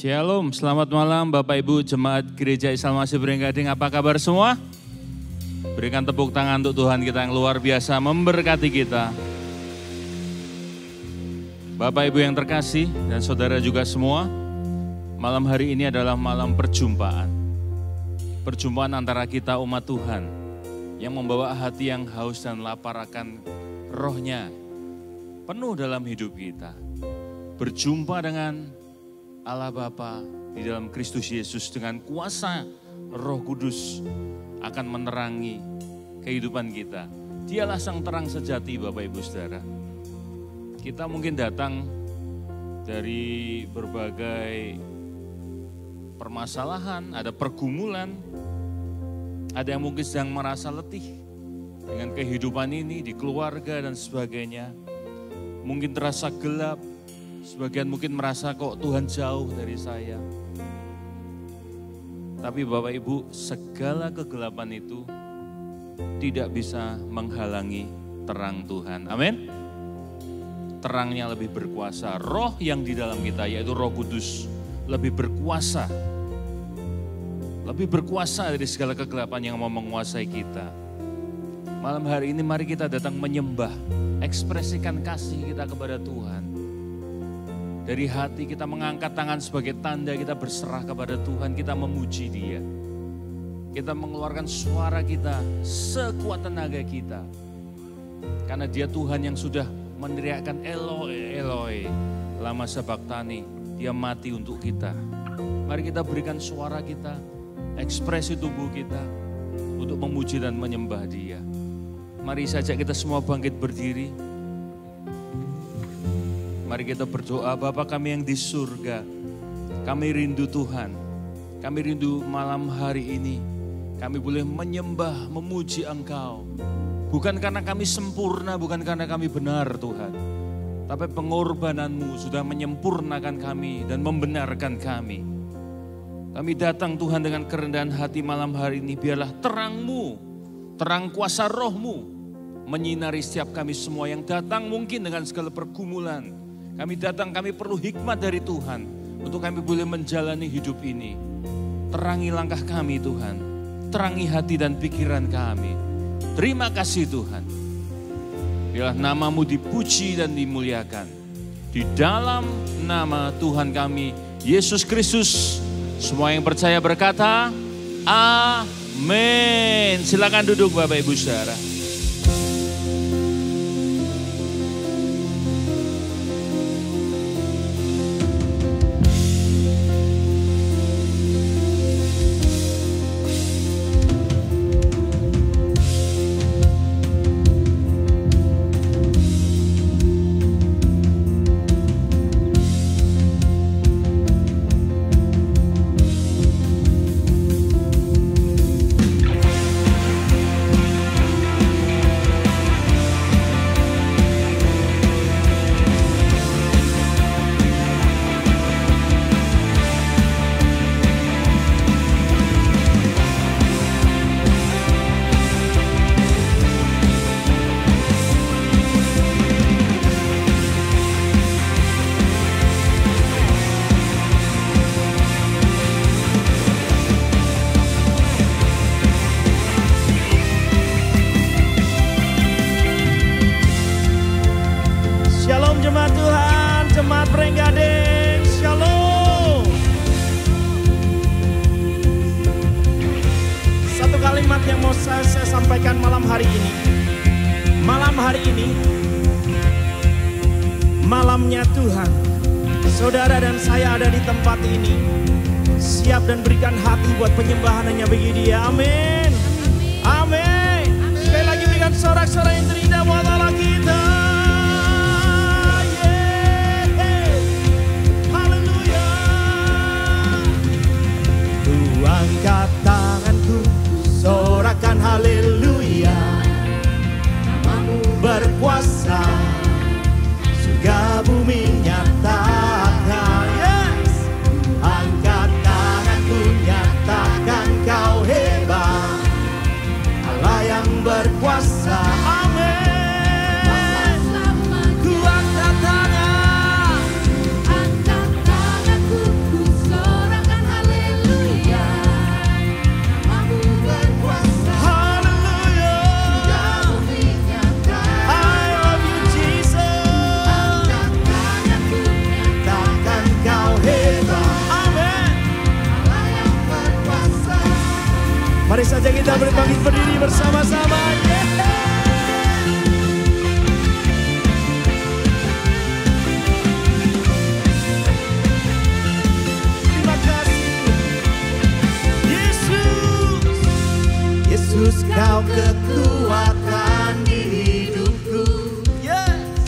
Shalom, selamat malam Bapak Ibu Jemaat Gereja Islam Masih Bringgading, apa kabar semua? Berikan tepuk tangan untuk Tuhan kita yang luar biasa memberkati kita. Bapak Ibu yang terkasih dan saudara juga semua, malam hari ini adalah malam perjumpaan. Perjumpaan antara kita umat Tuhan yang membawa hati yang haus dan lapar akan rohnya penuh dalam hidup kita. Berjumpa dengan Allah Bapa di dalam Kristus Yesus dengan kuasa Roh Kudus akan menerangi kehidupan kita. Dialah sang terang sejati Bapak Ibu Saudara. Kita mungkin datang dari berbagai permasalahan, ada pergumulan, ada yang mungkin sedang merasa letih dengan kehidupan ini di keluarga dan sebagainya. Mungkin terasa gelap. Sebagian mungkin merasa kok Tuhan jauh dari saya. Tapi Bapak Ibu, segala kegelapan itu tidak bisa menghalangi terang Tuhan. Amin. Terangnya lebih berkuasa. Roh yang di dalam kita yaitu Roh Kudus lebih berkuasa. Lebih berkuasa dari segala kegelapan yang mau menguasai kita. Malam hari ini mari kita datang menyembah. Ekspresikan kasih kita kepada Tuhan. Dari hati kita mengangkat tangan sebagai tanda kita berserah kepada Tuhan, kita memuji Dia. Kita mengeluarkan suara kita sekuat tenaga kita. Karena Dia Tuhan yang sudah meneriakkan Eloi, Eloi, lama sabachthani, Dia mati untuk kita. Mari kita berikan suara kita, ekspresi tubuh kita untuk memuji dan menyembah Dia. Mari saja kita semua bangkit berdiri. Mari kita berdoa, Bapa kami yang di surga, kami rindu Tuhan, kami rindu malam hari ini, kami boleh menyembah, memuji Engkau. Bukan karena kami sempurna, bukan karena kami benar Tuhan, tapi pengorbanan-Mu sudah menyempurnakan kami dan membenarkan kami. Kami datang Tuhan dengan kerendahan hati malam hari ini, biarlah terang-Mu, terang kuasa Roh-Mu, menyinari setiap kami semua yang datang mungkin dengan segala pergumulan. Kami datang, kami perlu hikmat dari Tuhan untuk kami boleh menjalani hidup ini. Terangi langkah kami Tuhan, terangi hati dan pikiran kami. Terima kasih Tuhan. Biarlah nama-Mu dipuji dan dimuliakan. Di dalam nama Tuhan kami, Yesus Kristus, semua yang percaya berkata, amin. Silakan duduk Bapak Ibu Saudara. Malamnya Tuhan, saudara dan saya ada di tempat ini, siap dan berikan hati buat penyembahan hanya bagi Dia. Amin. Amin. Sekali lagi berikan sorak-sorai yang terindah buat Allah kita. Haleluya. Ku angkat tanganku, sorakan haleluya. Namamu berkuasa. Surga bumi nyatakan, yes. Angkat tanganku, nyatakan Kau hebat, Allah yang berkuasa, amin. Mari saja kita berbangkit berdiri bersama-sama. Terima kasih Yesus. Yesus, kau kekuatan di hidupku. Yes.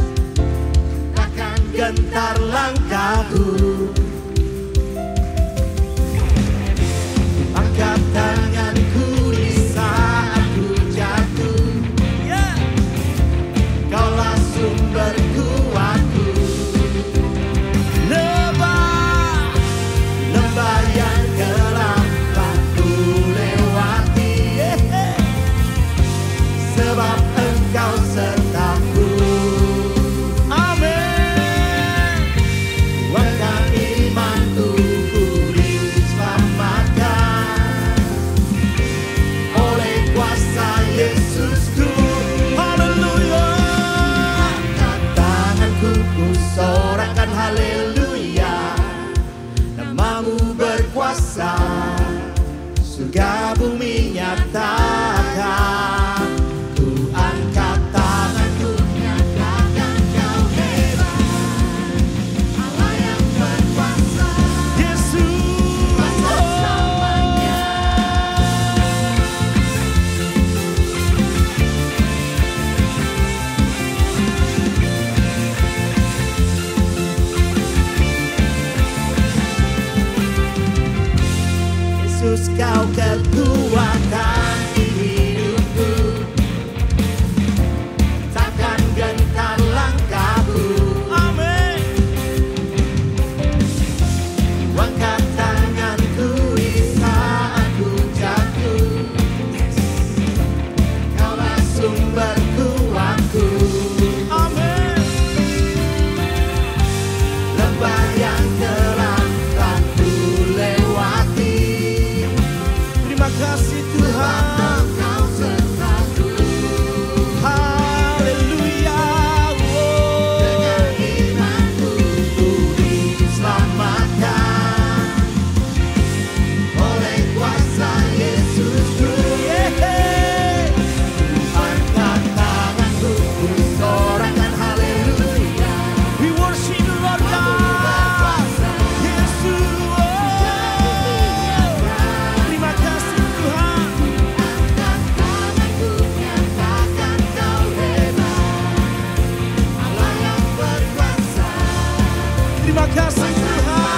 Takkan gentar langkahku. Angkat tanganku di saat ku jatuh. Yeah. Kaulah sumber kuatku. Lembah yang gelap telah ku lewati. Yeah. Sebab Engkau sertaku. Amin. Kuatkan imanku, ku diselamatkan oleh kuasa Yesusku. Haleluya. Angkat tanganku, ku sorakan haleluya. Namamu berkuasa, surga bumi nyatakan. Ku angkat tanganku, nyatakan kau hebat. Allah yang berkuasa, Yesus kuasa selamanya. Yesus, kau kekuatan di hidupku. Takkan gentar langkahku. Amin. Angkat tanganku di saat ku jatuh. Kaulah sumber kuatku. Amin. Lembah yang gelap telah ku lewati. Terima kasih Tuhan. Engkau sertaku. Haleluya. Dengan imanku, ku diselamatkan oleh kuasa Yesusku. Angkat tanganku, ku sorakan haleluya. We worship you, Lord God. Yesus. Terima kasih Tuhan. Angkat tanganku, nyatakan kau hebat. Allah yang berkuasa. Terima kasih Tuhan.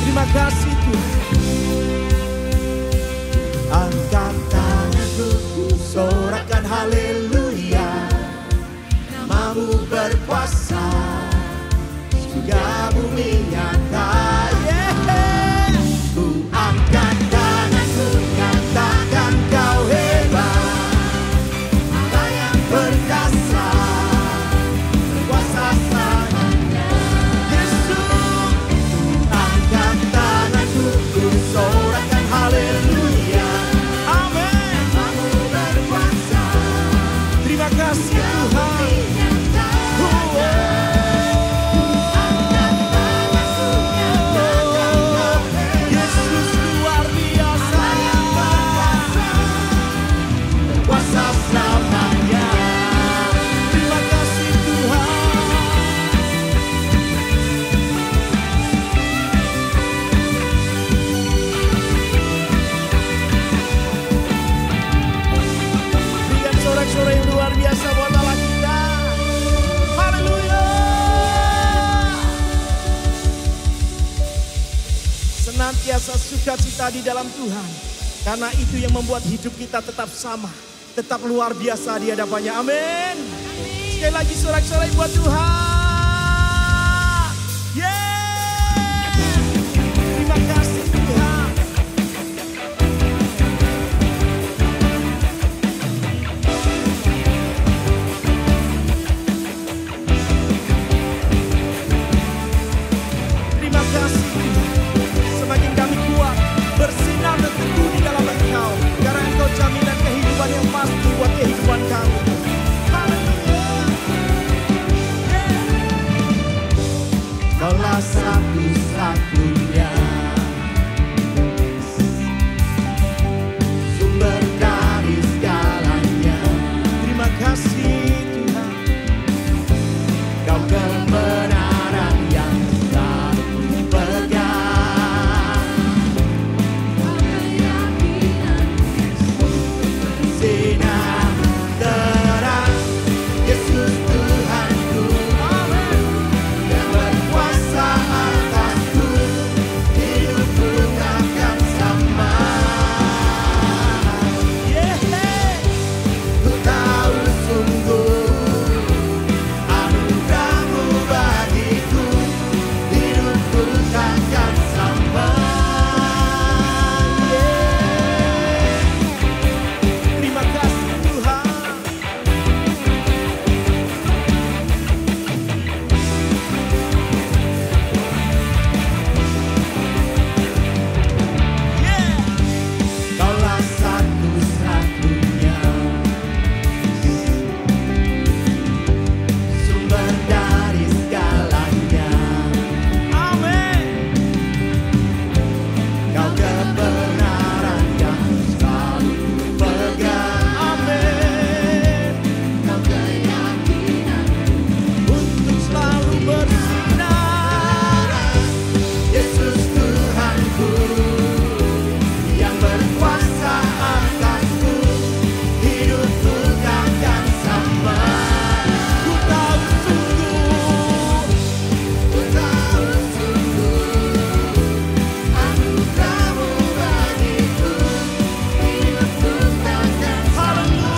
Terima kasih Tuhan. Angkat tanganku, ku sorakan haleluya. Namamu berkuasa, surga bumi nyata. Yeah. Ku angkat tanganku, nyatakan kau hebat. Allah yang perkasa, berkuasa selamanya. Yesus, angkat tanganku, ku sorakan haleluya. Amin. Namamu berkuasa, terima kasih Tuhan. Yesus luar biasa, berkuasa selamanya. Terima kasih Tuhan. Berikan sorak-sorai yang luar biasa buat Allah kita. Haleluya. Senantiasa sukacita di dalam Tuhan, karena itu yang membuat hidup kita tetap sama, tetap luar biasa di hadapannya. Amin. Sekali lagi sorak-sorai buat Tuhan. Yeah. Terima kasih Tuhan. Terima kasih Tuhan. Semakin kami kuat, bersinar dan teguh di dalam Engkau, karena Engkau jaminan Kaulah satu-satunya sumber dari segalanya. Terima kasih Tuhan, Kau kebenaran yang selalu pegang. Kau keyakinan sinar terang, Yesus Tuhanku, yang berkuasa atasku, hidupku takkan sama. Ku tahu sungguh anugerah-Mu bagiku, hidupku takkan sama. Terima kasih Tuhan. Kaulah satu-satunya sumber dari segalanya. Amin. Kau kebenaran yang selalu pegang. Amin. Kau keyakinan untuk selalu bersinar. Yesus Tuhanku, yang berkuasa atasku, hidupku takkan sama. Ku tahu sungguh anugerah-Mu bagiku, hidupku takkan sama.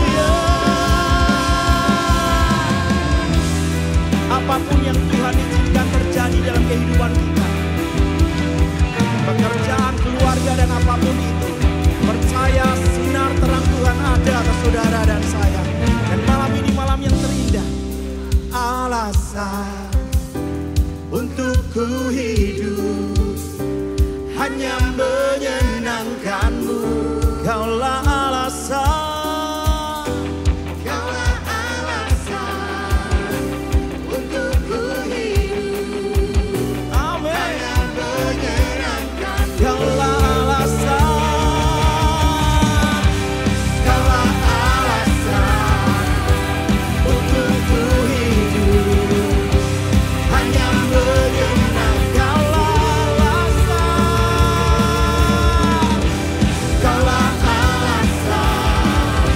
Apapun yang Tuhan izinkan terjadi dalam kehidupan kita, pekerjaan, keluarga, dan apapun itu, percaya sinar terang Tuhan ada atas saudara dan saya. Dan malam ini malam yang terindah, alasan untuk ku hidup hanya menyenangkan-Mu. Kaulah alasan, Kaulah alasan untuk ku hidup. Amin. Hanya menyenangkan. Kaulah alasan, Kaulah alasan untuk ku hidup hanya menyenangkan. Kaulah alasan, Kaulah alasan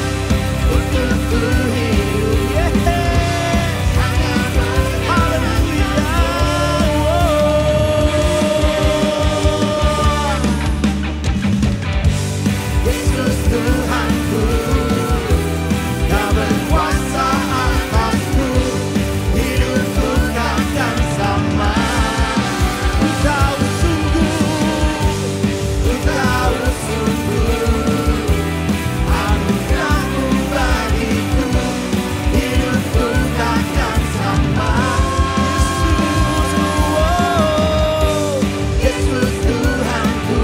untuk ku hidup hanya Yesus Tuhanku, Kau berkuasa atasku, hidupku takkan sama. Ku tahu sungguh anugerah-Mu bagiku, hidupku takkan sama. Yesus Tuhanku,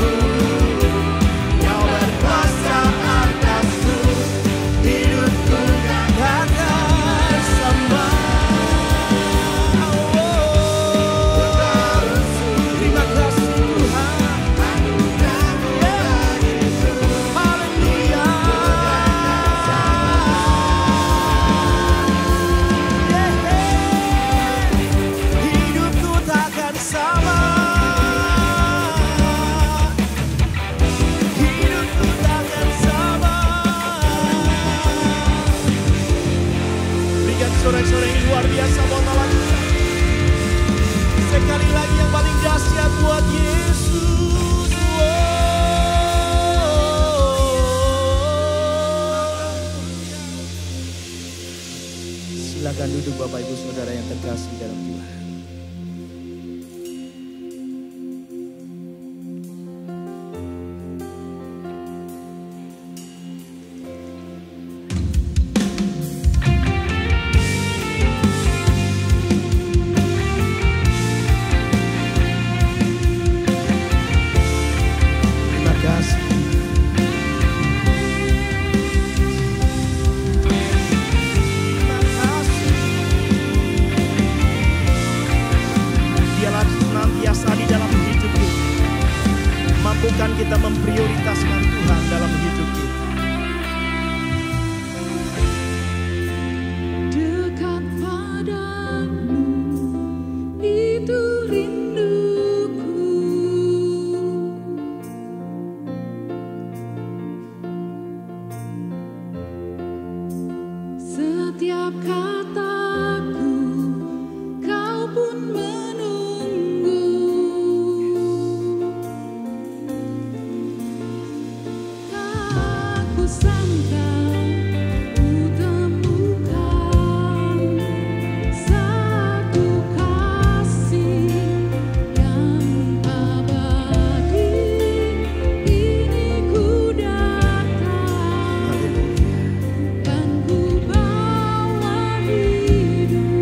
Kau berkuasa atasku, hidupku takkan sama. Terima kasih Tuhan. Haleluya. Hidupku takkan sama. Hidupku takkan sama. Berikan sorak-sorai yang luar biasa buat Allah kita. Sekali lagi yang paling dahsyat buat Yesus. Silakan duduk Bapak Ibu Saudara yang terkasih dalam Tuhan. Terima kasih. Terima kasih. Izinkan kita memprioritaskan Tuhan dalam hidup kita. Dekat padamu itu rinduku. Setiap kataku kau pun menunggu. Tak kusangka ku temukan satu kasih yang abadi. Ini ku datang dan ku bawa hidupku.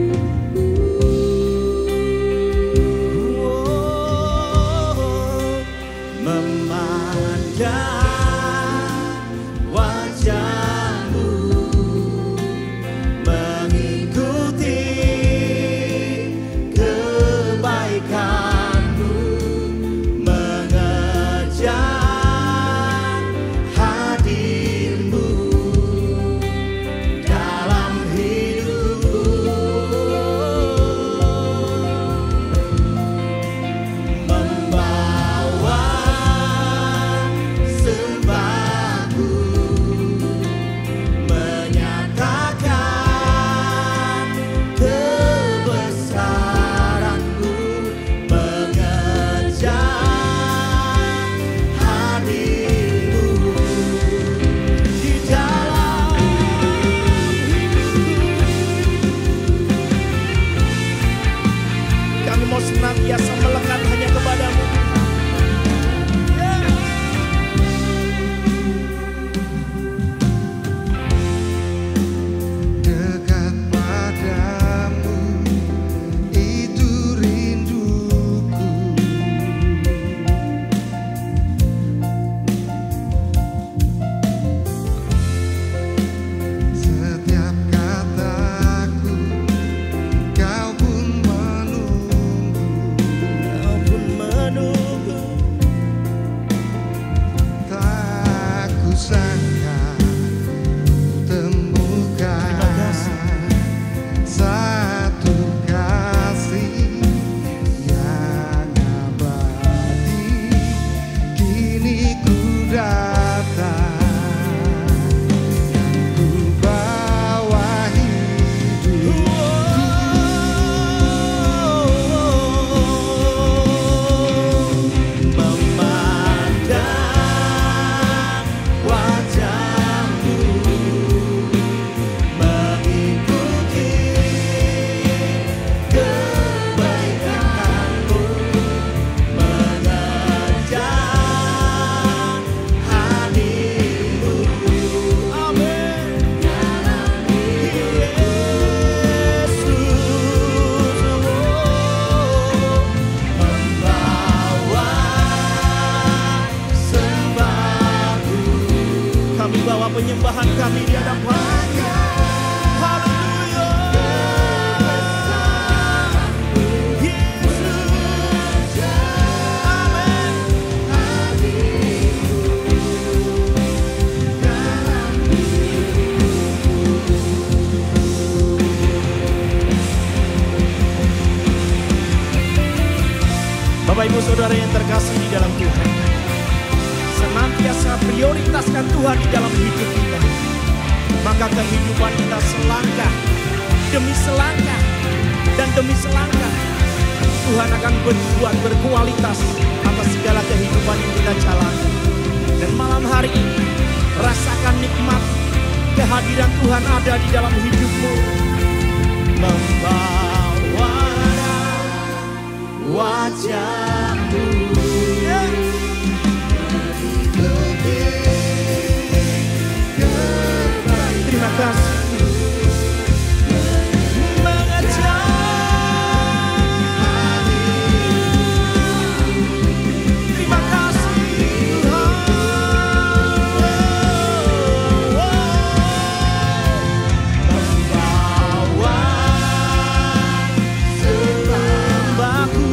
Memandang wajahmu, mengikuti kebaikanmu, mengejar hadirmu dalam hidupku. Membawa sembahku, menyatakan kebesaranku, mengejar hadirmu di dalam hidupku. Kami mau senantiasa melekat hanya kepadamu. Dekat padamu itu rinduku. Setiap kataku kau pun menunggu. Kau pun menunggu. Tak kusangka ku temukan Terima kasih. satu kasih yang abadi. Kini ku datang dan ku bawa hidupku. Memandang wajahmu, mengikuti kebaikanmu, mengejar hadirmu. Amin. Dalam Yesus, membawa sembahku. Kami bawa penyembahan kami di hadapan-Nya. Haleluya. Yesus. Amin. Bapak Ibu Saudara yang terkasih di dalam Tuhan, senantiasa prioritaskan Tuhan di dalam hidup kita. Maka kehidupan kita selangkah demi selangkah dan demi selangkah, Tuhan akan berbuat berkualitas atas segala kehidupan yang kita jalani. Dan malam hari ini, rasakan nikmat kehadiran Tuhan ada di dalam hidupmu. Membawa wajahmu, terima kasih. Terima kasih membawa sembahku,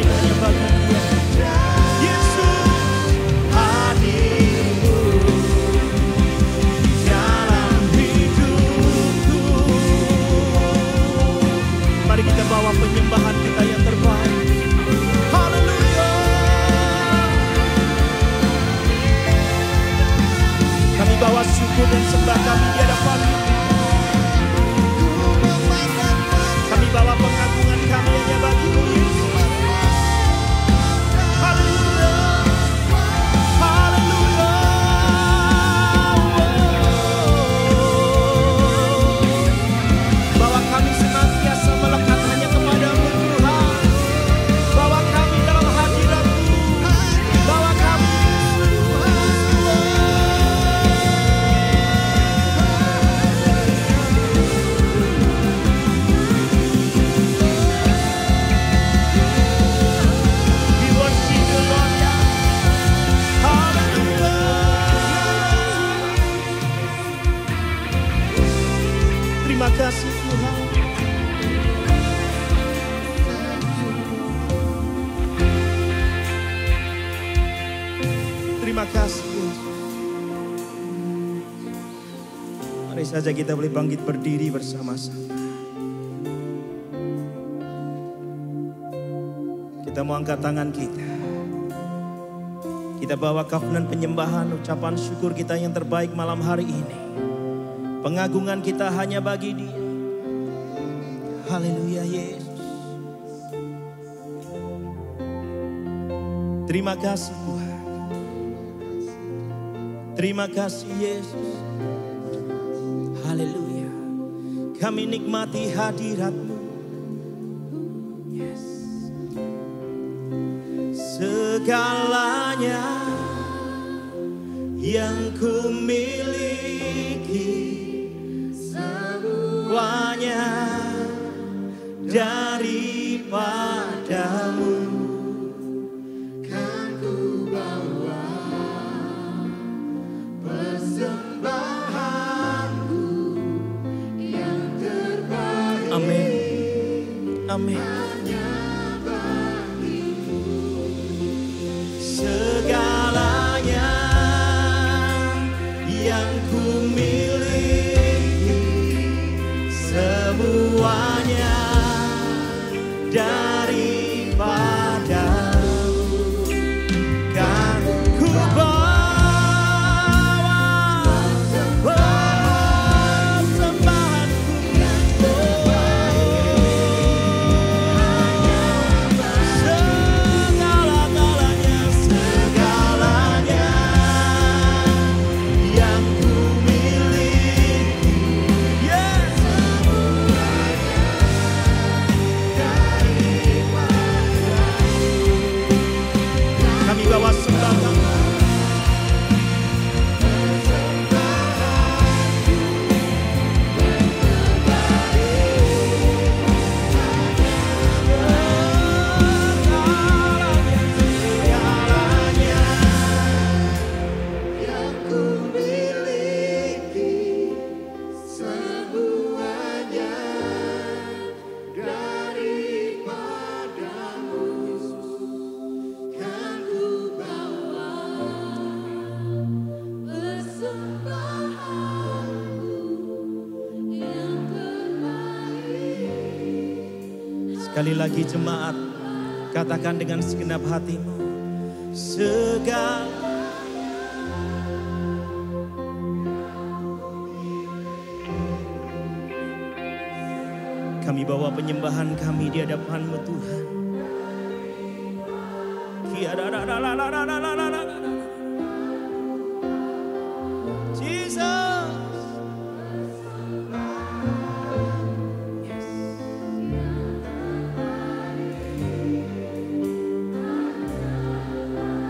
terbaik hanya bagi Dia. Yesus, hadir-Mu dalam hidupku. Mari kita bawa penyembahan kita yang terbaik. Haleluya. Kami bawa syukur dan sembah kami di hadapan-Mu. Kami bawa pengagungan kami hanya bagi-Mu, Yesus. Haleluya. Haleluya. Bahwa kami senantiasa melekat hanya kepada-Mu, Tuhan. Bawa kami dalam hadirat-Mu. Bawa kami we worship You, Lord, ya. Haleluya. Terima kasih, Tuhan. Terima kasih, Yesus. Mari saja kita boleh bangkit berdiri bersama-sama. Kita mau angkat tangan kita. Kita bawa covenant penyembahan, ucapan syukur kita yang terbaik malam hari ini. Pengagungan kita hanya bagi Dia. Haleluya, Yesus. Terima kasih, Tuhan. Terima kasih, Yesus. Haleluya. Kami nikmati hadirat-Mu. Yes. Segalanya yang ku miliki, semuanya daripada-Mu. Kan ku bawa persembahanku yang terbaik. Amin. Amin. Segalanya yang ku miliki, semuanya daripada-Mu. Kan ku bawa persembahanku. Segalanya yang ku miliki, yes. Kami bawa sembah. Sekali lagi jemaat, katakan dengan segenap hatimu. Kami bawa penyembahan kami di hadapan-Mu, Tuhan. Jesus.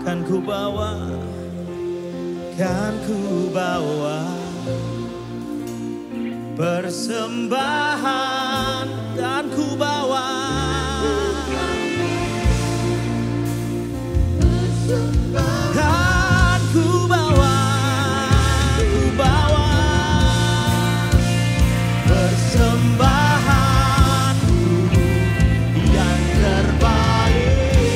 Kan ku bawa persembahan, kan ku bawa kan ku bawa persembahan yang terbaik.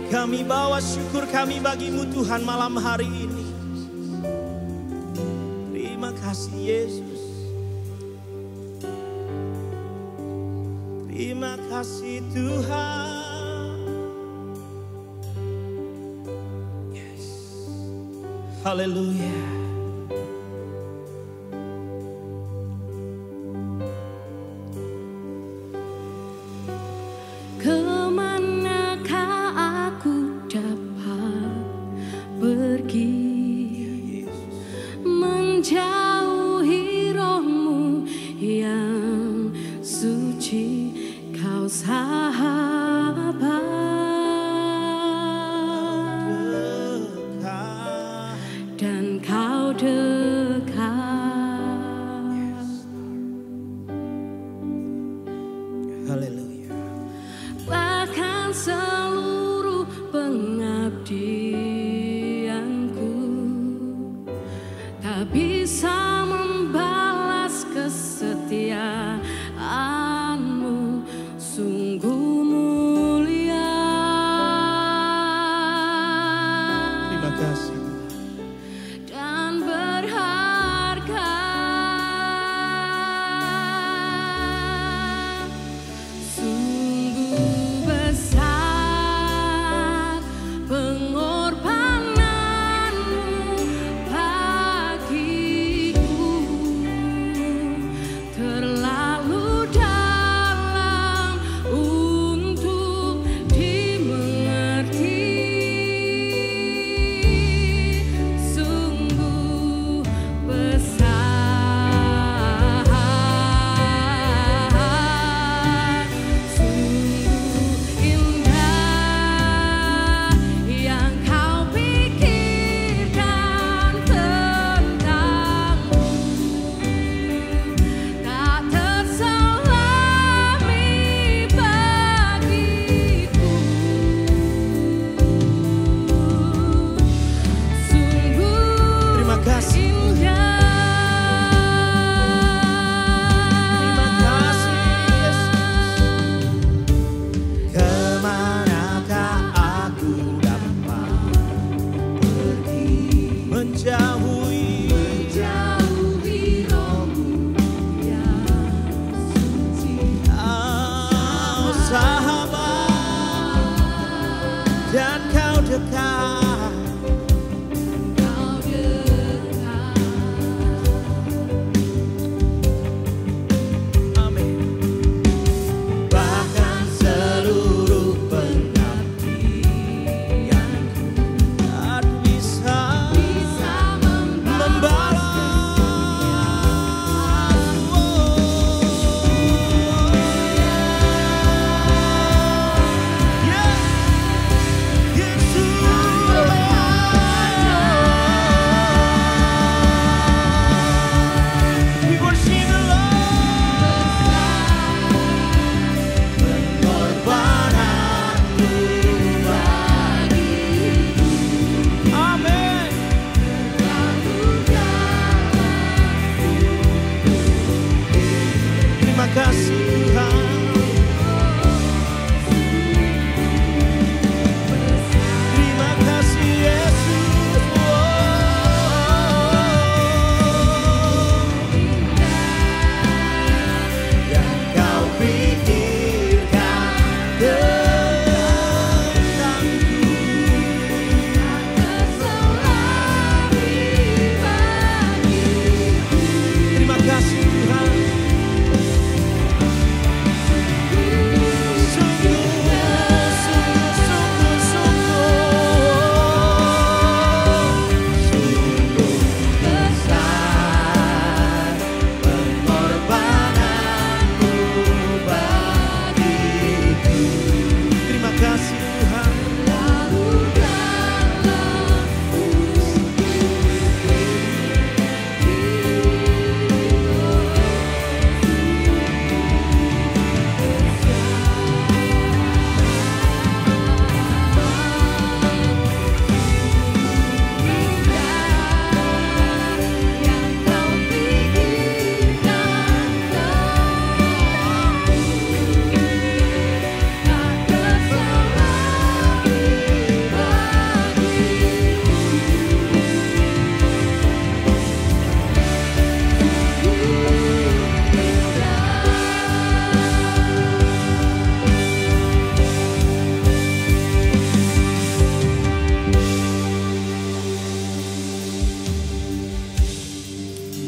Kami bawa syukur kami bagimu Tuhan malam hari ini. Terima kasih Yesus. Terima kasih Tuhan. Yes. Haleluya. Kemanakah aku dapat pergi menjauhi rohmu yang suci, kau sahabat dan kau dekat. Haleluya. Bahkan seluruh pengabdianku tak bisa membalas kesetiaanmu, sungguh mulia. Terima kasih. Dan berharga. Sungguh besar pengorbananmu bagiku, terlalu dalam untuk dimengerti. Sungguh besar, sungguh indah yang kau pikirkan tentangku, tak terselami bagiku. Sungguh Terima kasih. indah. Terima kasih Yesus. Kemanakah aku dapat pergi menjauhi Menjauhi rohmu yang suci, kau sahabat dan kau dekat. kau dekat. Amin. Bahkan seluruh pengabdianku tak bisa membalas. Yeah. Yesus.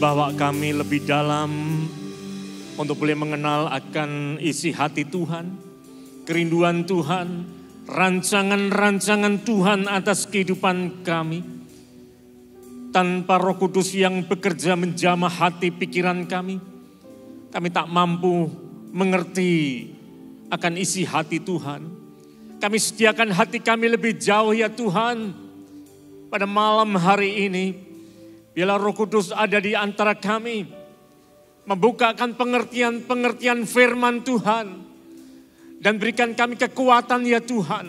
membawa kami lebih dalam untuk boleh mengenal akan isi hati Tuhan, kerinduan Tuhan, rancangan-rancangan Tuhan atas kehidupan kami. Tanpa Roh Kudus yang bekerja menjamah hati pikiran kami tak mampu mengerti akan isi hati Tuhan. Kami sediakan hati kami lebih jauh ya Tuhan. Pada malam hari ini, biarlah Roh Kudus ada di antara kami, membukakan pengertian-pengertian firman Tuhan, dan berikan kami kekuatan ya Tuhan,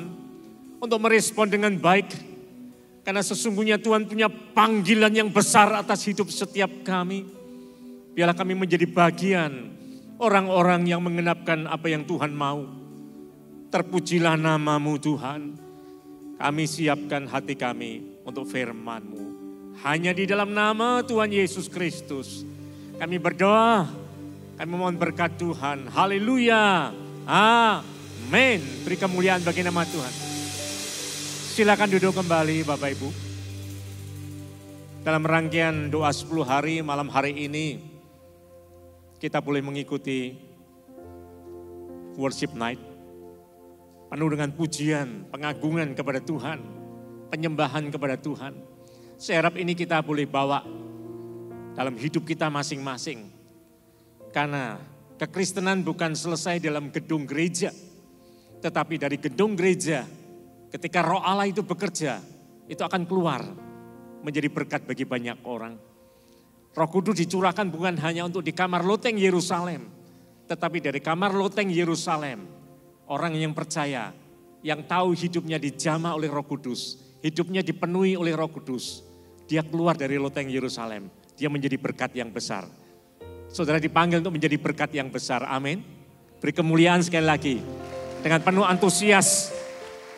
untuk merespon dengan baik. Karena sesungguhnya Tuhan punya panggilan yang besar atas hidup setiap kami. Biarlah kami menjadi bagian orang-orang yang mengenapkan apa yang Tuhan mau. Terpujilah nama-Mu Tuhan. Kami siapkan hati kami untuk firman-Mu. Hanya di dalam nama Tuhan Yesus Kristus kami berdoa. Kami mohon berkat Tuhan. Haleluya. Amin. Beri kemuliaan bagi nama Tuhan. Silakan duduk kembali Bapak Ibu. Dalam rangkaian doa 10 hari malam hari ini, kita boleh mengikuti worship night. Penuh dengan pujian, pengagungan kepada Tuhan, penyembahan kepada Tuhan. Saya harap ini kita boleh bawa dalam hidup kita masing-masing. Karena kekristenan bukan selesai dalam gedung gereja, tetapi dari gedung gereja, ketika Roh Allah itu bekerja, itu akan keluar menjadi berkat bagi banyak orang. Roh Kudus dicurahkan bukan hanya untuk di kamar loteng Yerusalem, tetapi dari kamar loteng Yerusalem, orang yang percaya, yang tahu hidupnya dijamah oleh Roh Kudus, hidupnya dipenuhi oleh Roh Kudus, dia keluar dari loteng Yerusalem, dia menjadi berkat yang besar. Saudara dipanggil untuk menjadi berkat yang besar, amin. Beri kemuliaan sekali lagi, dengan penuh antusias,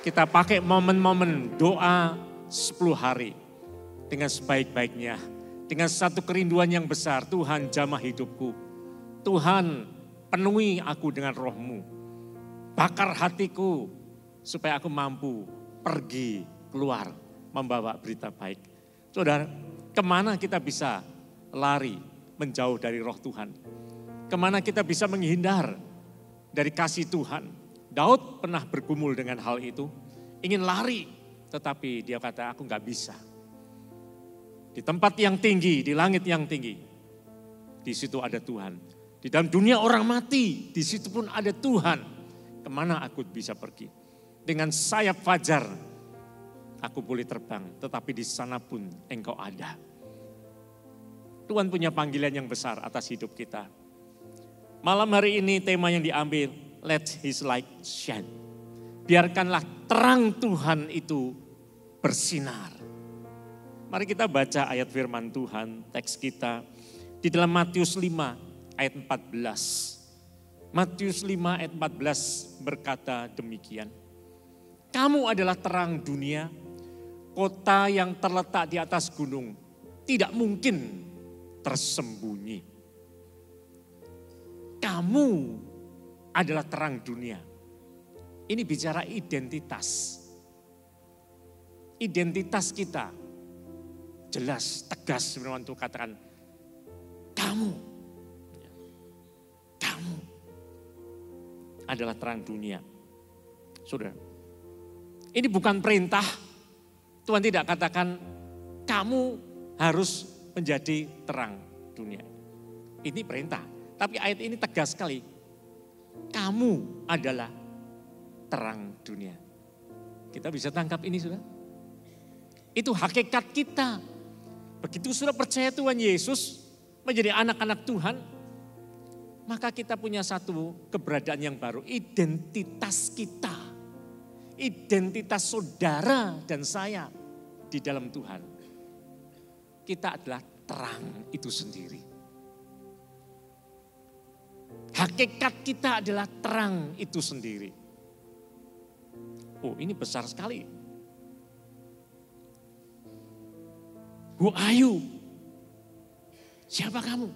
kita pakai momen-momen doa 10 hari dengan sebaik-baiknya. Dengan satu kerinduan yang besar, Tuhan jamah hidupku. Tuhan penuhi aku dengan Roh-Mu. Bakar hatiku supaya aku mampu pergi keluar membawa berita baik. Saudara, kemana kita bisa lari menjauh dari Roh Tuhan? Kemana kita bisa menghindar dari kasih Tuhan? Daud pernah bergumul dengan hal itu, ingin lari, tetapi dia kata aku gak bisa. Di tempat yang tinggi, di langit yang tinggi, di situ ada Tuhan. Di dalam dunia orang mati, di situ pun ada Tuhan. Kemana aku bisa pergi? Dengan sayap fajar, aku boleh terbang, tetapi di sana pun Engkau ada. Tuhan punya panggilan yang besar atas hidup kita. Malam hari ini tema yang diambil, let his light shine. Biarkanlah terang Tuhan itu bersinar. Mari kita baca ayat firman Tuhan, teks kita di dalam Matius 5 ayat 14. Matius 5 ayat 14 berkata demikian. Kamu adalah terang dunia, kota yang terletak di atas gunung, tidak mungkin tersembunyi. Kamu adalah terang dunia. Ini bicara identitas. Identitas kita jelas, tegas firman Tuhan katakan, kamu adalah terang dunia. Saudara, ini bukan perintah. Tuhan tidak katakan kamu harus menjadi terang dunia. Ini perintah. Tapi ayat ini tegas sekali. Kamu adalah terang dunia. Kita bisa tangkap ini, saudara. Itu hakikat kita. Begitu sudah percaya Tuhan Yesus menjadi anak-anak Tuhan, maka kita punya satu keberadaan yang baru. Identitas kita. Identitas saudara dan saya di dalam Tuhan. Kita adalah terang itu sendiri. Hakikat kita adalah terang itu sendiri. Oh, ini besar sekali. Who are you? Siapa kamu?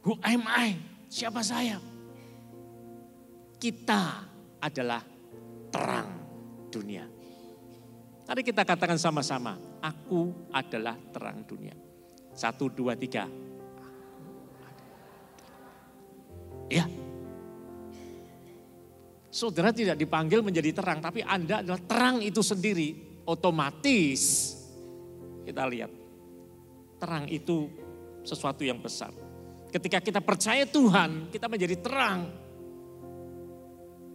Who am I? Siapa saya? Kita adalah terang dunia. Tadi kita katakan sama-sama, Aku adalah terang dunia. 1, 2, 3. Ya. Saudara tidak dipanggil menjadi terang, tapi Anda adalah terang itu sendiri. Otomatis kita lihat, terang itu sesuatu yang besar. Ketika kita percaya Tuhan, kita menjadi terang.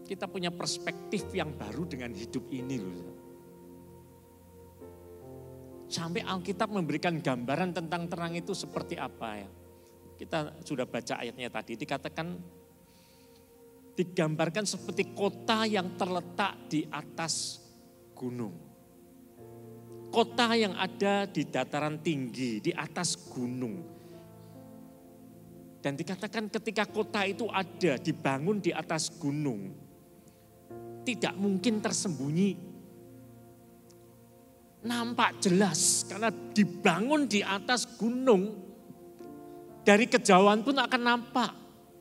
Kita punya perspektif yang baru dengan hidup ini loh. Sampai Alkitab memberikan gambaran tentang terang itu seperti apa ya. Kita sudah baca ayatnya tadi, digambarkan seperti kota yang terletak di atas gunung. Kota yang ada di dataran tinggi, di atas gunung. Dan dikatakan ketika kota itu ada, dibangun di atas gunung, tidak mungkin tersembunyi. Nampak jelas karena dibangun di atas gunung, dari kejauhan pun akan nampak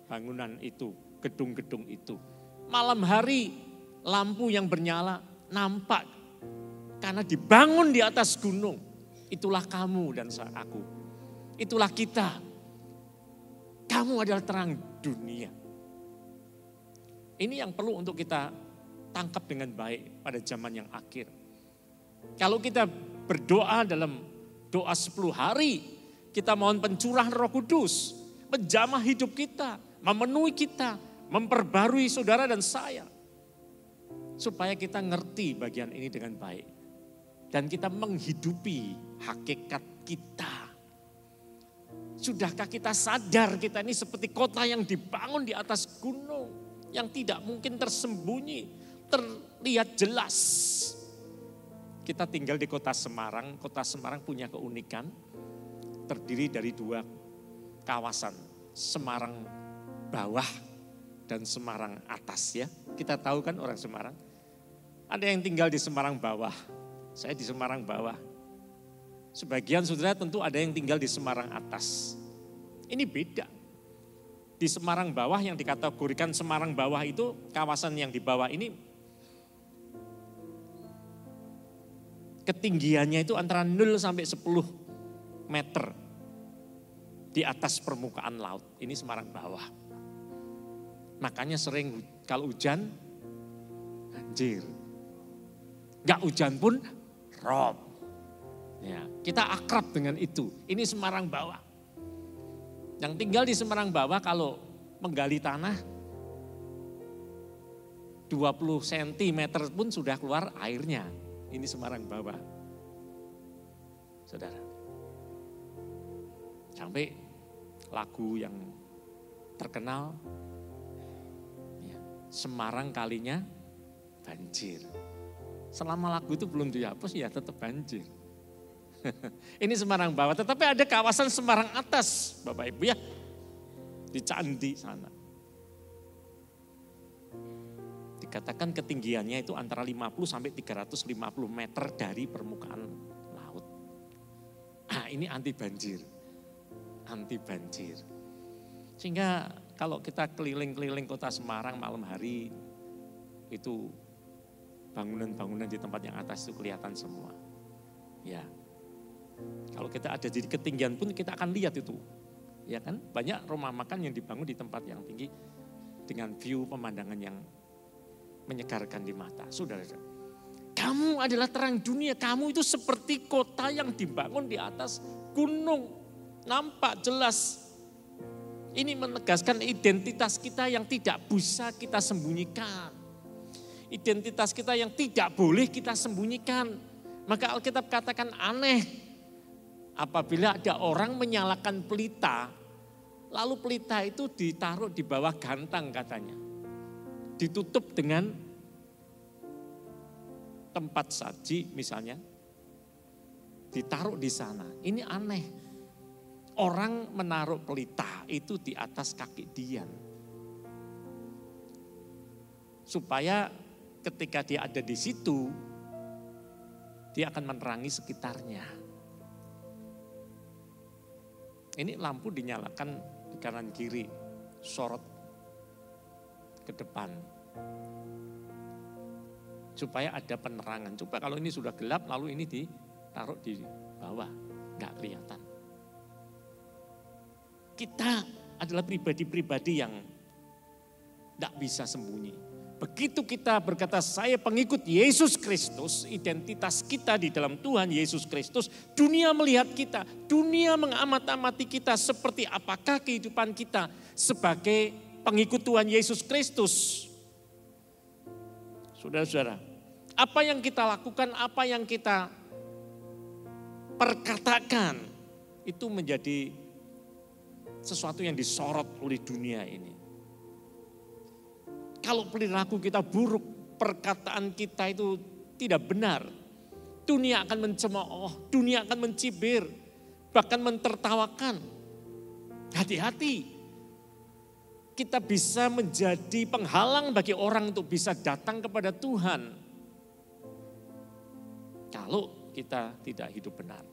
bangunan itu, gedung-gedung itu. Malam hari lampu yang bernyala nampak karena dibangun di atas gunung. Itulah kamu dan aku, itulah kita. Kamu adalah terang dunia. Ini yang perlu untuk kita tangkap dengan baik pada zaman yang akhir. Kalau kita berdoa dalam doa 10 hari, kita mohon pencurahan Roh Kudus, menjamah hidup kita, memenuhi kita, memperbarui saudara dan saya. Supaya kita ngerti bagian ini dengan baik. Dan kita menghidupi hakikat kita. Sudahkah kita sadar kita ini seperti kota yang dibangun di atas gunung, yang tidak mungkin tersembunyi, terlihat jelas. Kita tinggal di kota Semarang. Kota Semarang punya keunikan, terdiri dari 2 kawasan, Semarang bawah dan Semarang atas ya. Kita tahu kan orang Semarang. Ada yang tinggal di Semarang bawah, saya di Semarang bawah. Sebagian saudara tentu ada yang tinggal di Semarang atas. Ini beda. Di Semarang bawah yang dikategorikan Semarang bawah itu, kawasan yang di bawah ini ketinggiannya itu antara 0 sampai 10 meter di atas permukaan laut. Ini Semarang bawah. Makanya sering kalau hujan, banjir. Gak hujan pun rob. Ya, kita akrab dengan itu. Ini Semarang bawah. Yang tinggal di Semarang bawah kalau menggali tanah 20 cm pun sudah keluar airnya. Ini Semarang bawah. Saudara. Sampai lagu yang terkenal, ya, Semarang kalinya banjir. Selama lagu itu belum dihapus ya tetap banjir. Ini Semarang bawah, tetapi ada kawasan Semarang atas, Bapak Ibu ya. Di Candi sana. Dikatakan ketinggiannya itu antara 50 sampai 350 meter dari permukaan laut. Nah, ini anti banjir. Anti banjir. Sehingga kalau kita keliling-keliling kota Semarang malam hari, itu bangunan-bangunan di tempat yang atas itu kelihatan semua. Ya. Kalau kita ada di ketinggian pun kita akan lihat itu. Ya kan? Banyak rumah makan yang dibangun di tempat yang tinggi dengan view pemandangan yang menyegarkan di mata. Saudara, kamu adalah terang dunia. Kamu itu seperti kota yang dibangun di atas gunung. Nampak jelas. Ini menegaskan identitas kita yang tidak bisa kita sembunyikan. Identitas kita yang tidak boleh kita sembunyikan. Maka Alkitab katakan aneh apabila ada orang menyalakan pelita, lalu pelita itu ditaruh di bawah gantang katanya. Ditutup dengan tempat saji misalnya, ditaruh di sana. Ini aneh. Orang menaruh pelita itu di atas kaki Dian. Supaya ketika dia ada di situ, dia akan menerangi sekitarnya. Ini lampu dinyalakan di kanan kiri, sorot ke depan. Supaya ada penerangan. Coba kalau ini sudah gelap lalu ini taruh di bawah, nggak kelihatan. Kita adalah pribadi-pribadi yang tidak bisa sembunyi. Begitu kita berkata saya pengikut Yesus Kristus, identitas kita di dalam Tuhan Yesus Kristus, dunia melihat kita, dunia mengamat-amati kita seperti apakah kehidupan kita sebagai pengikut Tuhan Yesus Kristus. Saudara-saudara, apa yang kita lakukan, apa yang kita perkatakan, itu menjadi sesuatu yang disorot oleh dunia ini. Kalau perilaku kita buruk, perkataan kita itu tidak benar, dunia akan mencemooh, dunia akan mencibir, bahkan mentertawakan. Hati-hati, kita bisa menjadi penghalang bagi orang untuk bisa datang kepada Tuhan. Kalau kita tidak hidup benar.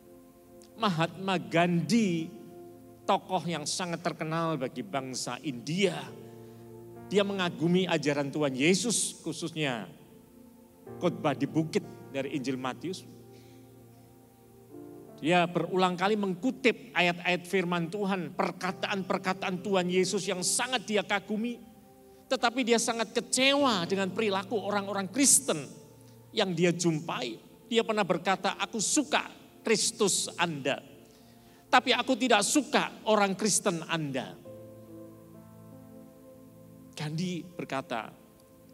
Mahatma Gandhi, tokoh yang sangat terkenal bagi bangsa India, dia mengagumi ajaran Tuhan Yesus, khususnya khotbah di bukit dari Injil Matius. Dia berulang kali mengutip ayat-ayat firman Tuhan, perkataan-perkataan Tuhan Yesus yang sangat dia kagumi. Tetapi dia sangat kecewa dengan perilaku orang-orang Kristen yang dia jumpai. Dia pernah berkata, aku suka Kristus Anda, tapi aku tidak suka orang Kristen Anda. Gandhi berkata,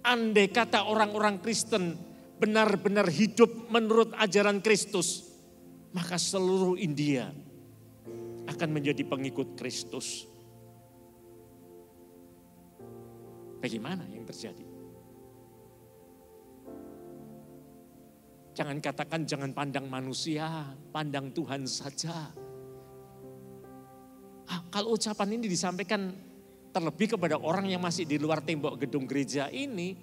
andai kata orang-orang Kristen benar-benar hidup menurut ajaran Kristus, maka seluruh India akan menjadi pengikut Kristus. Bagaimana yang terjadi? Jangan katakan jangan pandang manusia, pandang Tuhan saja. Kalau ucapan ini disampaikan terlebih kepada orang yang masih di luar tembok gedung gereja ini,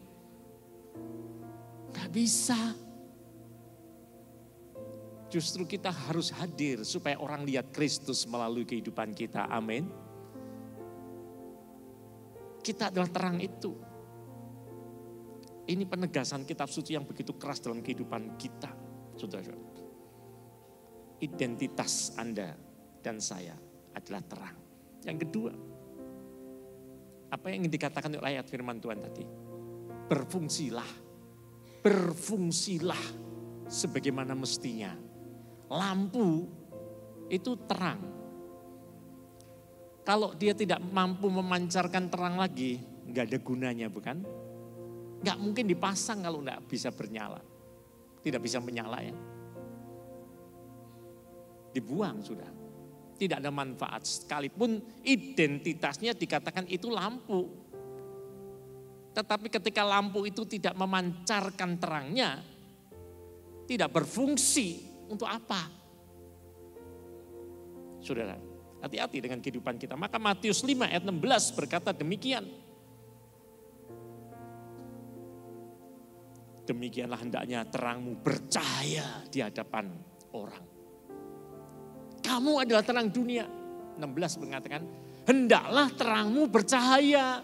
gak bisa. Justru kita harus hadir supaya orang lihat Kristus melalui kehidupan kita. Amin. Kita adalah terang itu. Ini penegasan kitab suci yang begitu keras dalam kehidupan kita. Saudara-saudara. Identitas Anda dan saya adalah terang. Yang kedua, apa yang ingin dikatakan oleh ayat firman Tuhan tadi? Berfungsilah. Berfungsilah sebagaimana mestinya. Lampu itu terang. Kalau dia tidak mampu memancarkan terang lagi, nggak ada gunanya, bukan? Nggak mungkin dipasang kalau nggak bisa bernyala. Tidak bisa menyala ya. Dibuang sudah. Tidak ada manfaat sekalipun identitasnya dikatakan itu lampu. Tetapi ketika lampu itu tidak memancarkan terangnya, tidak berfungsi, untuk apa? Saudara, hati-hati dengan kehidupan kita. Maka Matius 5 ayat 16 berkata demikian. Demikianlah hendaknya terangmu bercahaya di hadapan orang. Kamu adalah terang dunia. 16 mengatakan, hendaklah terangmu bercahaya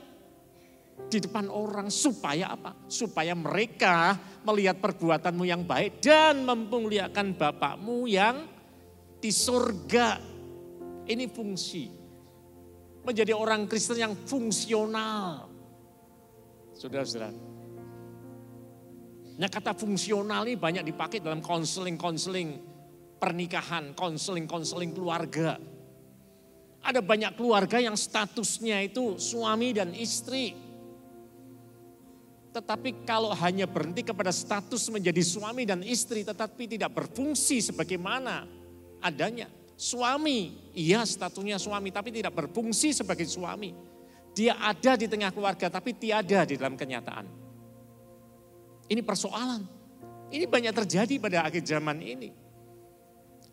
di depan orang. Supaya apa? Supaya mereka melihat perbuatanmu yang baik dan memuliakan Bapakmu yang di surga. Ini fungsi. Menjadi orang Kristen yang fungsional. Saudara-saudara. Nah, kata fungsional ini banyak dipakai dalam konseling-konseling pernikahan, konseling-konseling keluarga. Ada banyak keluarga yang statusnya itu suami dan istri. Tetapi kalau hanya berhenti kepada status menjadi suami dan istri, tetapi tidak berfungsi sebagaimana adanya. Suami, iya statusnya suami, tapi tidak berfungsi sebagai suami. Dia ada di tengah keluarga, tapi tiada di dalam kenyataan. Ini persoalan. Ini banyak terjadi pada akhir zaman ini.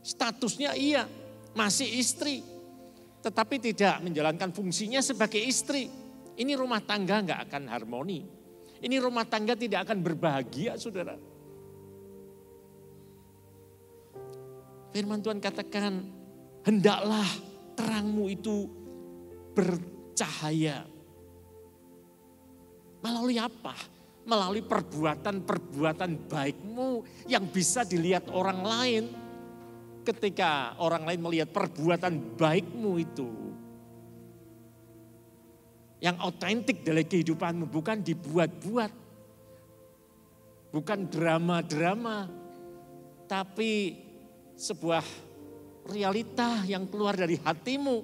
Statusnya iya, masih istri. Tetapi tidak menjalankan fungsinya sebagai istri. Ini rumah tangga nggak akan harmoni. Ini rumah tangga tidak akan berbahagia, saudara. Firman Tuhan katakan, hendaklah terangmu itu bercahaya. Melalui apa? Melalui perbuatan-perbuatan baikmu yang bisa dilihat orang lain. ketika orang lain melihat perbuatan baikmu itu, yang otentik dari kehidupanmu, bukan dibuat-buat, bukan drama-drama, tapi sebuah realita yang keluar dari hatimu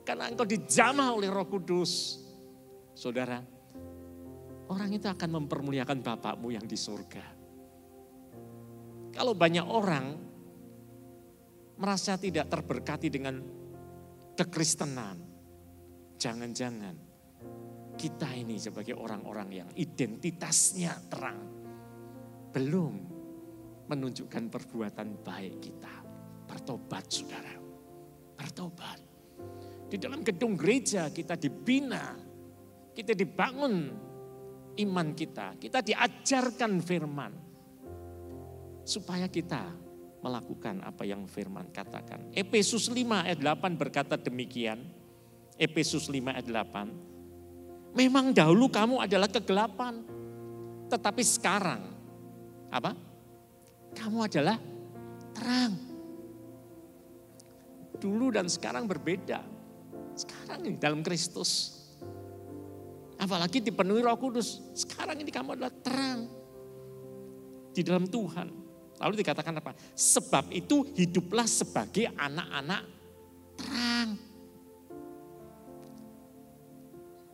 karena engkau dijamah oleh Roh Kudus. Saudara, orang itu akan mempermuliakan Bapakmu yang di surga. Kalau banyak orang merasa tidak terberkati dengan kekristenan, jangan-jangan kita ini sebagai orang-orang yang identitasnya terang belum menunjukkan perbuatan baik kita. Bertobat saudara, bertobat. Di dalam gedung gereja kita dibina, kita dibangun iman kita diajarkan firman. Supaya kita melakukan apa yang firman katakan. Efesus 5 ayat 8 berkata demikian. Efesus 5 ayat 8. Memang dahulu kamu adalah kegelapan. Tetapi sekarang, apa? Kamu adalah terang. Dulu dan sekarang berbeda. Sekarang ini dalam Kristus. Apalagi dipenuhi Roh Kudus. Sekarang ini kamu adalah terang. Di dalam Tuhan. Lalu dikatakan apa? Sebab itu hiduplah sebagai anak-anak terang.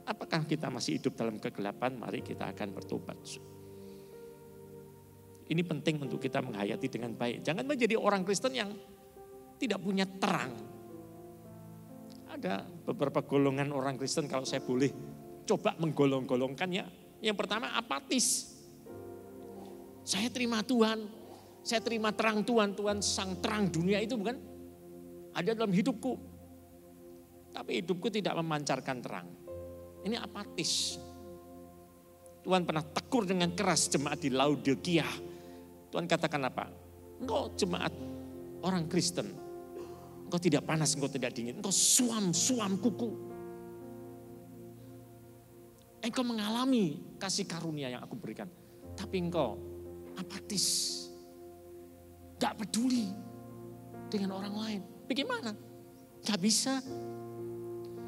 Apakah kita masih hidup dalam kegelapan? Mari kita akan bertobat. Ini penting untuk kita menghayati dengan baik. Jangan menjadi orang Kristen yang tidak punya terang. Ada beberapa golongan orang Kristen, kalau saya boleh coba menggolong-golongkannya. Yang pertama apatis. Saya terima Tuhan. Saya terima terang Tuhan, Tuhan sang terang dunia itu bukan ada dalam hidupku. Tapi hidupku tidak memancarkan terang. Ini apatis. Tuhan pernah tegur dengan keras jemaat di Laodikia. Tuhan katakan apa? Engkau jemaat orang Kristen. Engkau tidak panas, engkau tidak dingin. Engkau suam kuku. Engkau mengalami kasih karunia yang aku berikan. Tapi engkau apatis. Gak peduli dengan orang lain. Bagaimana? Gak bisa.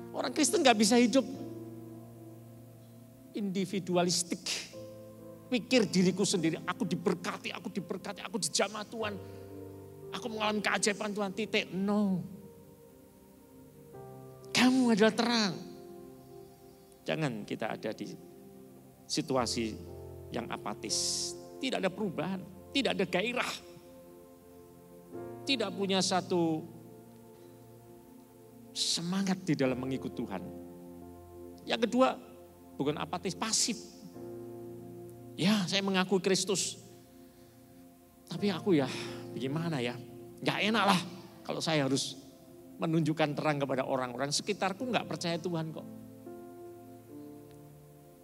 Orang Kristen gak bisa hidup individualistik. Pikir diriku sendiri, aku diberkati, aku dijamah Tuhan. Aku mengalami keajaiban Tuhan, titik. No. Kamu adalah terang. Jangan kita ada di situasi yang apatis. Tidak ada perubahan, tidak ada gairah. Tidak punya satu semangat di dalam mengikut Tuhan. Yang kedua, bukan apatis, pasif. Ya, saya mengakui Kristus. Tapi aku ya, bagaimana ya? Gak enak lah kalau saya harus menunjukkan terang kepada orang-orang sekitarku gak percaya Tuhan kok.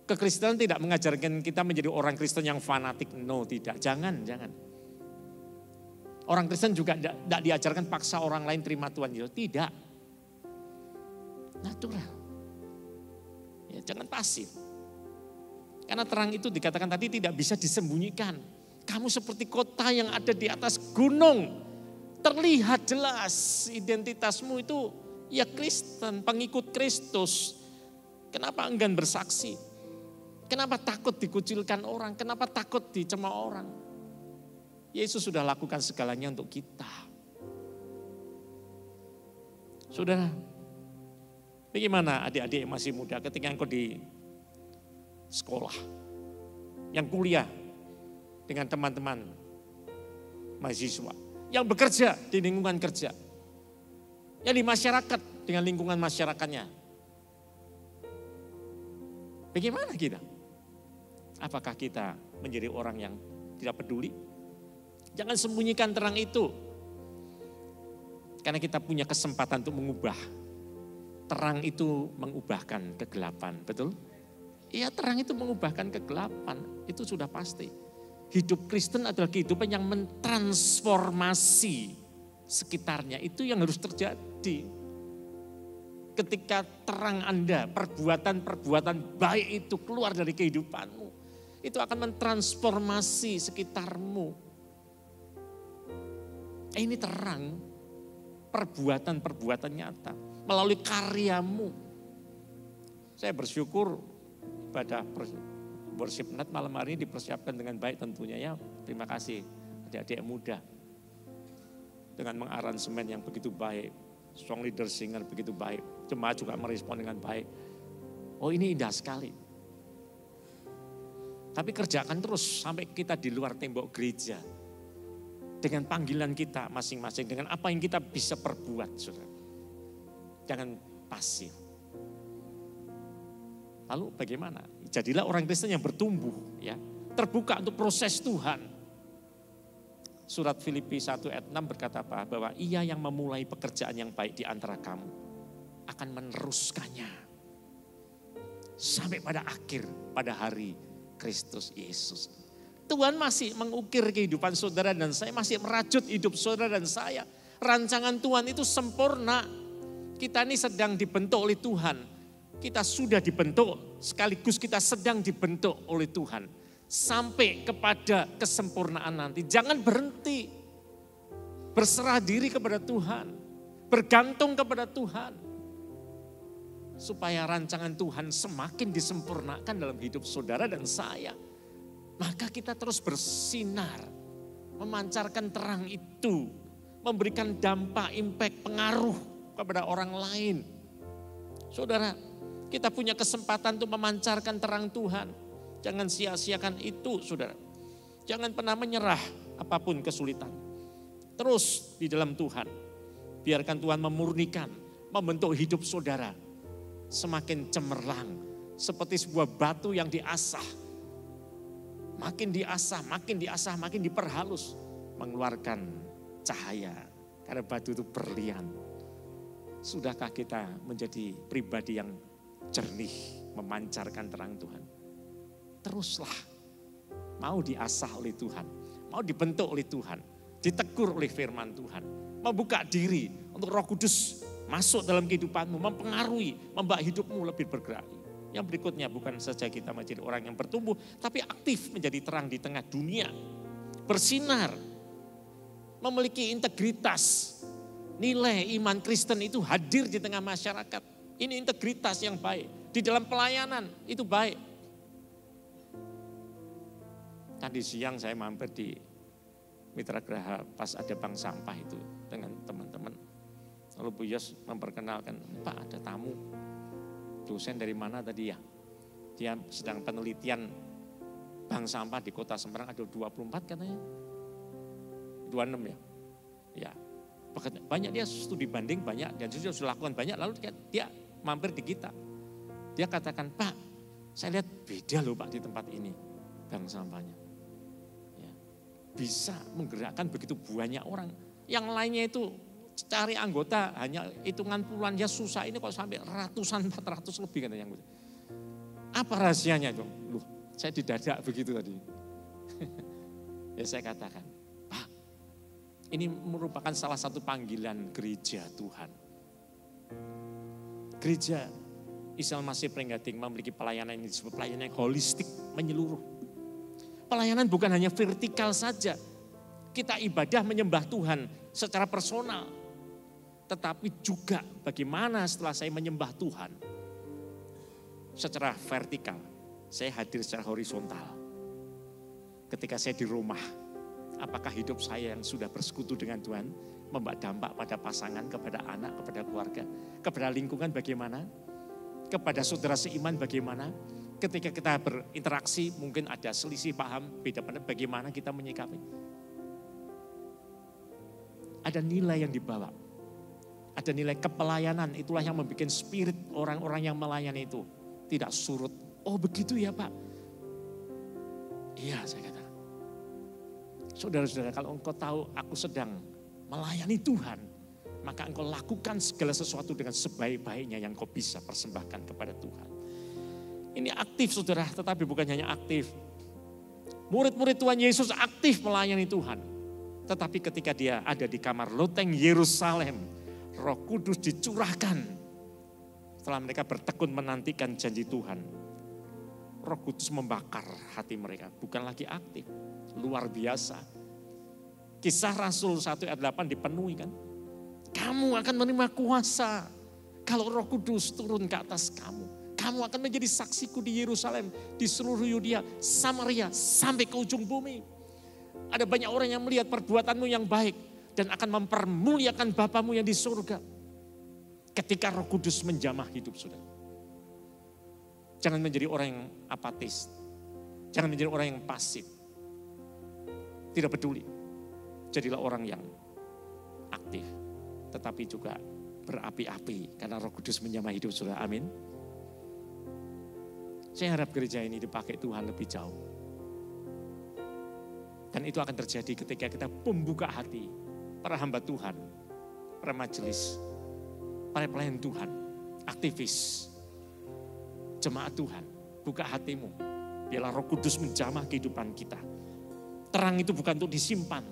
Kekristenan tidak mengajarkan kita menjadi orang Kristen yang fanatik. No, tidak. Jangan. Orang Kristen juga tidak diajarkan paksa orang lain terima Tuhan Yesus. Tidak. Natural. Ya, jangan pasif. Karena terang itu dikatakan tadi tidak bisa disembunyikan. Kamu seperti kota yang ada di atas gunung. Terlihat jelas identitasmu itu ya Kristen, pengikut Kristus. Kenapa enggan bersaksi? Kenapa takut dikucilkan orang? Kenapa takut dicemooh orang? Yesus sudah lakukan segalanya untuk kita. Saudara, bagaimana adik-adik yang masih muda ketika engkau di sekolah, yang kuliah dengan teman-teman mahasiswa, yang bekerja di lingkungan kerja, yang di masyarakat dengan lingkungan masyarakatnya. Bagaimana kita? Apakah kita menjadi orang yang tidak peduli? Jangan sembunyikan terang itu. Karena kita punya kesempatan untuk mengubah. Terang itu mengubahkan kegelapan, betul? Iya, terang itu mengubahkan kegelapan, itu sudah pasti. Hidup Kristen adalah kehidupan yang mentransformasi sekitarnya. Itu yang harus terjadi. Ketika terang Anda, perbuatan-perbuatan baik itu keluar dari kehidupanmu. Itu akan mentransformasi sekitarmu. Ini terang perbuatan-perbuatan nyata, melalui karyamu. Saya bersyukur pada worship night malam hari ini dipersiapkan dengan baik tentunya ya. Terima kasih adik-adik muda. Dengan mengaransemen yang begitu baik, song leader singer begitu baik, jemaat juga merespon dengan baik. Oh ini indah sekali. Tapi kerjakan terus sampai kita di luar tembok gereja. Dengan panggilan kita masing-masing, dengan apa yang kita bisa perbuat, saudara. Jangan pasif. Lalu bagaimana? Jadilah orang Kristen yang bertumbuh, ya, terbuka untuk proses Tuhan. Surat Filipi 1 ayat 6 berkata apa? Bahwa ia yang memulai pekerjaan yang baik di antara kamu akan meneruskannya sampai pada akhir, pada hari Kristus Yesus. Tuhan masih mengukir kehidupan saudara dan saya, masih merajut hidup saudara dan saya. Rancangan Tuhan itu sempurna. Kita ini sedang dibentuk oleh Tuhan. Kita sudah dibentuk, sekaligus kita sedang dibentuk oleh Tuhan. Sampai kepada kesempurnaan nanti. Jangan berhenti. Berserah diri kepada Tuhan. Bergantung kepada Tuhan. Supaya rancangan Tuhan semakin disempurnakan dalam hidup saudara dan saya. Maka kita terus bersinar, memancarkan terang itu, memberikan dampak, impact, pengaruh kepada orang lain. Saudara, kita punya kesempatan untuk memancarkan terang Tuhan. Jangan sia-siakan itu, saudara. Jangan pernah menyerah apapun kesulitan. Terus di dalam Tuhan. Biarkan Tuhan memurnikan, membentuk hidup saudara. Semakin cemerlang, seperti sebuah batu yang diasah. Makin diasah, makin diperhalus. Mengeluarkan cahaya. Karena batu itu berlian. Sudahkah kita menjadi pribadi yang jernih, memancarkan terang Tuhan? Teruslah. Mau diasah oleh Tuhan. Mau dibentuk oleh Tuhan. Ditegur oleh firman Tuhan. Membuka diri untuk Roh Kudus masuk dalam kehidupanmu. Mempengaruhi, membuat hidupmu lebih bergerak. Yang berikutnya bukan saja kita menjadi orang yang bertumbuh, tapi aktif menjadi terang di tengah dunia. Bersinar, memiliki integritas. Nilai iman Kristen itu hadir di tengah masyarakat. Ini integritas yang baik. Di dalam pelayanan itu baik. Tadi siang saya mampir di Mitra Graha pas ada bank sampah itu dengan teman-teman. Lalu Bu Yos memperkenalkan, Pak ada tamu. Dosen dari mana tadi ya? Dia sedang penelitian bank sampah di Kota Semarang, ada 24 katanya. 26 ya? Ya. Banyak dia studi banding banyak dan sudah lakukan banyak, lalu dia mampir di kita. Dia katakan, Pak saya lihat beda loh Pak di tempat ini bank sampahnya. Ya. Bisa menggerakkan begitu banyak orang. Yang lainnya itu cari anggota hanya hitungan puluhan, ya susah, ini kok sampai ratusan, 400 lebih katanya. Apa rahasianya dong? Loh, saya didadak begitu tadi. Ya saya katakan, Pak, ini merupakan salah satu panggilan gereja Tuhan. Gereja Israel Masih Pringgading memiliki pelayanan ini disebut pelayanan yang holistik, menyeluruh. Pelayanan bukan hanya vertikal saja. Kita ibadah menyembah Tuhan secara personal. Tetapi juga bagaimana setelah saya menyembah Tuhan secara vertikal, saya hadir secara horizontal. Ketika saya di rumah, apakah hidup saya yang sudah bersekutu dengan Tuhan membawa dampak pada pasangan, kepada anak, kepada keluarga, kepada lingkungan bagaimana, kepada saudara seiman bagaimana. Ketika kita berinteraksi mungkin ada selisih paham, beda pendapat, bagaimana kita menyikapi. Ada nilai yang dibawa. Ada nilai kepelayanan, itulah yang membuat spirit orang-orang yang melayani itu tidak surut. Oh begitu ya Pak? Iya saya katakan. Saudara-saudara, kalau engkau tahu aku sedang melayani Tuhan, maka engkau lakukan segala sesuatu dengan sebaik-baiknya yang kau bisa persembahkan kepada Tuhan. Ini aktif saudara, tetapi bukan hanya aktif. Murid-murid Tuhan Yesus aktif melayani Tuhan. Tetapi ketika dia ada di kamar loteng Yerusalem, Roh Kudus dicurahkan. Setelah mereka bertekun menantikan janji Tuhan. Roh Kudus membakar hati mereka. Bukan lagi aktif. Luar biasa. Kisah Rasul 1 ayat 8 dipenuhi kan. Kamu akan menerima kuasa kalau Roh Kudus turun ke atas kamu. Kamu akan menjadi saksiku di Yerusalem, di seluruh Yudea, Samaria, sampai ke ujung bumi. Ada banyak orang yang melihat perbuatanmu yang baik dan akan mempermuliakan Bapamu yang di surga. Ketika Roh Kudus menjamah hidup saudara. Jangan menjadi orang yang apatis. Jangan menjadi orang yang pasif. Tidak peduli. Jadilah orang yang aktif. Tetapi juga berapi-api karena Roh Kudus menjamah hidup saudara. Amin. Saya harap gereja ini dipakai Tuhan lebih jauh. Dan itu akan terjadi ketika kita membuka hati para hamba Tuhan, para majelis, para pelayan Tuhan, aktivis, jemaat Tuhan. Buka hatimu, biarlah Roh Kudus menjamah kehidupan kita. Terang itu bukan untuk disimpan,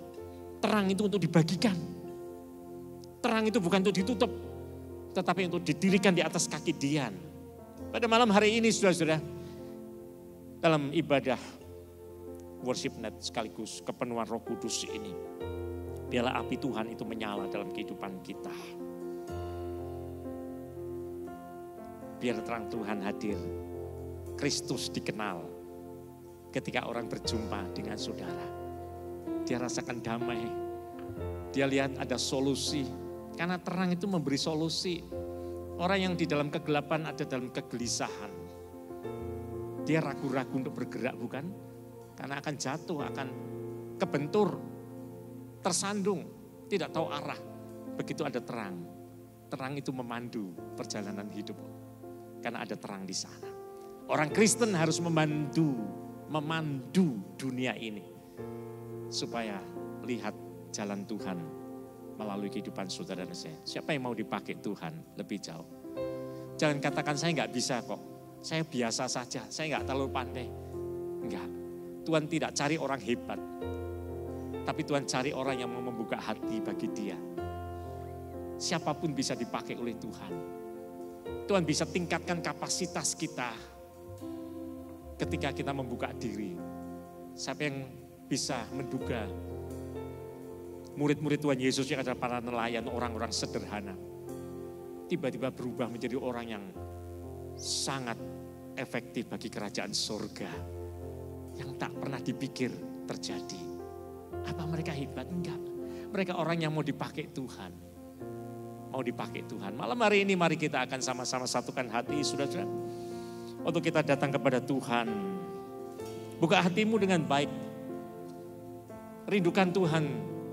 terang itu untuk dibagikan. Terang itu bukan untuk ditutup, tetapi untuk didirikan di atas kaki Dian. Pada malam hari ini saudara-saudara, dalam ibadah worship night sekaligus kepenuhan Roh Kudus ini, biarlah api Tuhan itu menyala dalam kehidupan kita. Biar terang Tuhan hadir, Kristus dikenal ketika orang berjumpa dengan saudara. Dia rasakan damai, dia lihat ada solusi, karena terang itu memberi solusi. Orang yang di dalam kegelapan ada dalam kegelisahan. Dia ragu-ragu untuk bergerak bukan? Karena akan jatuh, akan kebentur, tersandung, tidak tahu arah. Begitu ada terang. Terang itu memandu perjalanan hidup. Karena ada terang di sana. Orang Kristen harus memandu dunia ini. Supaya lihat jalan Tuhan melalui kehidupan saudara dan saya. Siapa yang mau dipakai Tuhan lebih jauh? Jangan katakan saya nggak bisa kok. Saya biasa saja, saya nggak terlalu pandai. Enggak. Tuhan tidak cari orang hebat. Tapi Tuhan cari orang yang mau membuka hati bagi dia. Siapapun bisa dipakai oleh Tuhan. Tuhan bisa tingkatkan kapasitas kita ketika kita membuka diri. Siapa yang bisa menduga murid-murid Tuhan Yesus yang adalah para nelayan, orang-orang sederhana, tiba-tiba berubah menjadi orang yang sangat efektif bagi kerajaan surga. Yang tak pernah dipikir terjadi. Apa mereka hebat? Enggak. Mereka orang yang mau dipakai Tuhan. Mau dipakai Tuhan. Malam hari ini mari kita akan sama-sama satukan hati, saudara. Untuk kita datang kepada Tuhan. Buka hatimu dengan baik. Rindukan Tuhan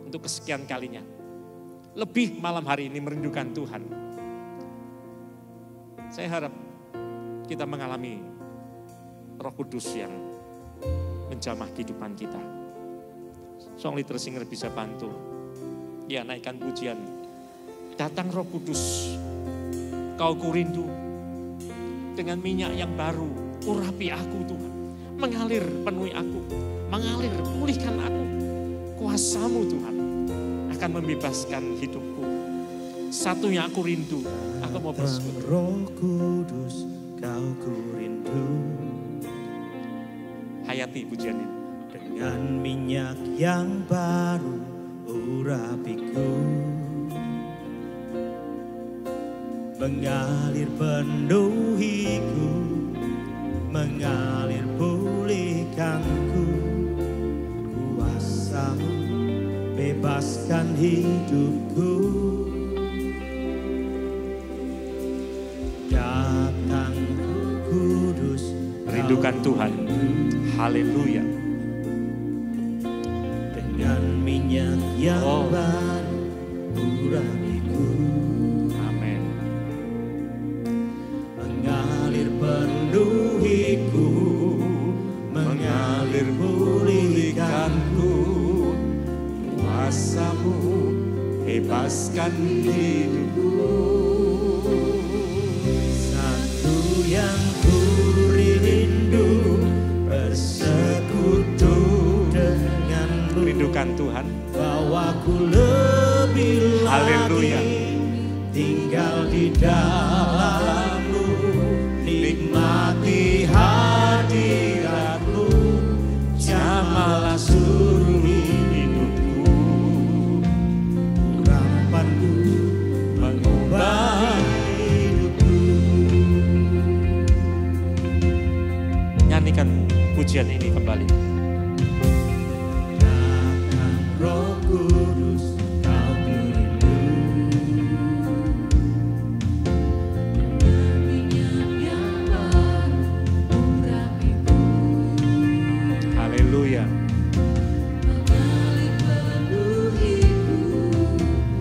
untuk kesekian kalinya. Lebih malam hari ini merindukan Tuhan. Saya harap kita mengalami Roh Kudus yang menjamah kehidupan kita. Song leader singer bisa bantu. Ya, naikkan pujian. Datang Roh Kudus. Kau kurindu. Dengan minyak yang baru. Urapi aku Tuhan. Mengalir penuhi aku. Mengalir pulihkan aku. Kuasamu Tuhan akan membebaskan hidupku. Satunya aku rindu. Aku mau bersekutu. Roh Kudus kau kurindu. Hayati pujian ini. Dengan minyak yang baru urapiku. Mengalir penuhiku. Mengalir pulihkanku. Kuasamu bebaskan hidupku. Datang Kudus. Rindukan Tuhan. Haleluya. Dengan minyak yang baru urapiku. Amin. Mengalir penuhiku. Mengalir pulihkanku. Kuasamu bebaskan hidupku. Satu yang ku rindu bersekutu denganmu. Rindukan Tuhan. Bawaku lebih Haleluya. lagi tinggal di dalammu. Nikmati hadiratmu. Jamalah seluruh hidupku. Urapanku pujian ini kembali. Datang Roh Kudus, Kau ku Haleluya.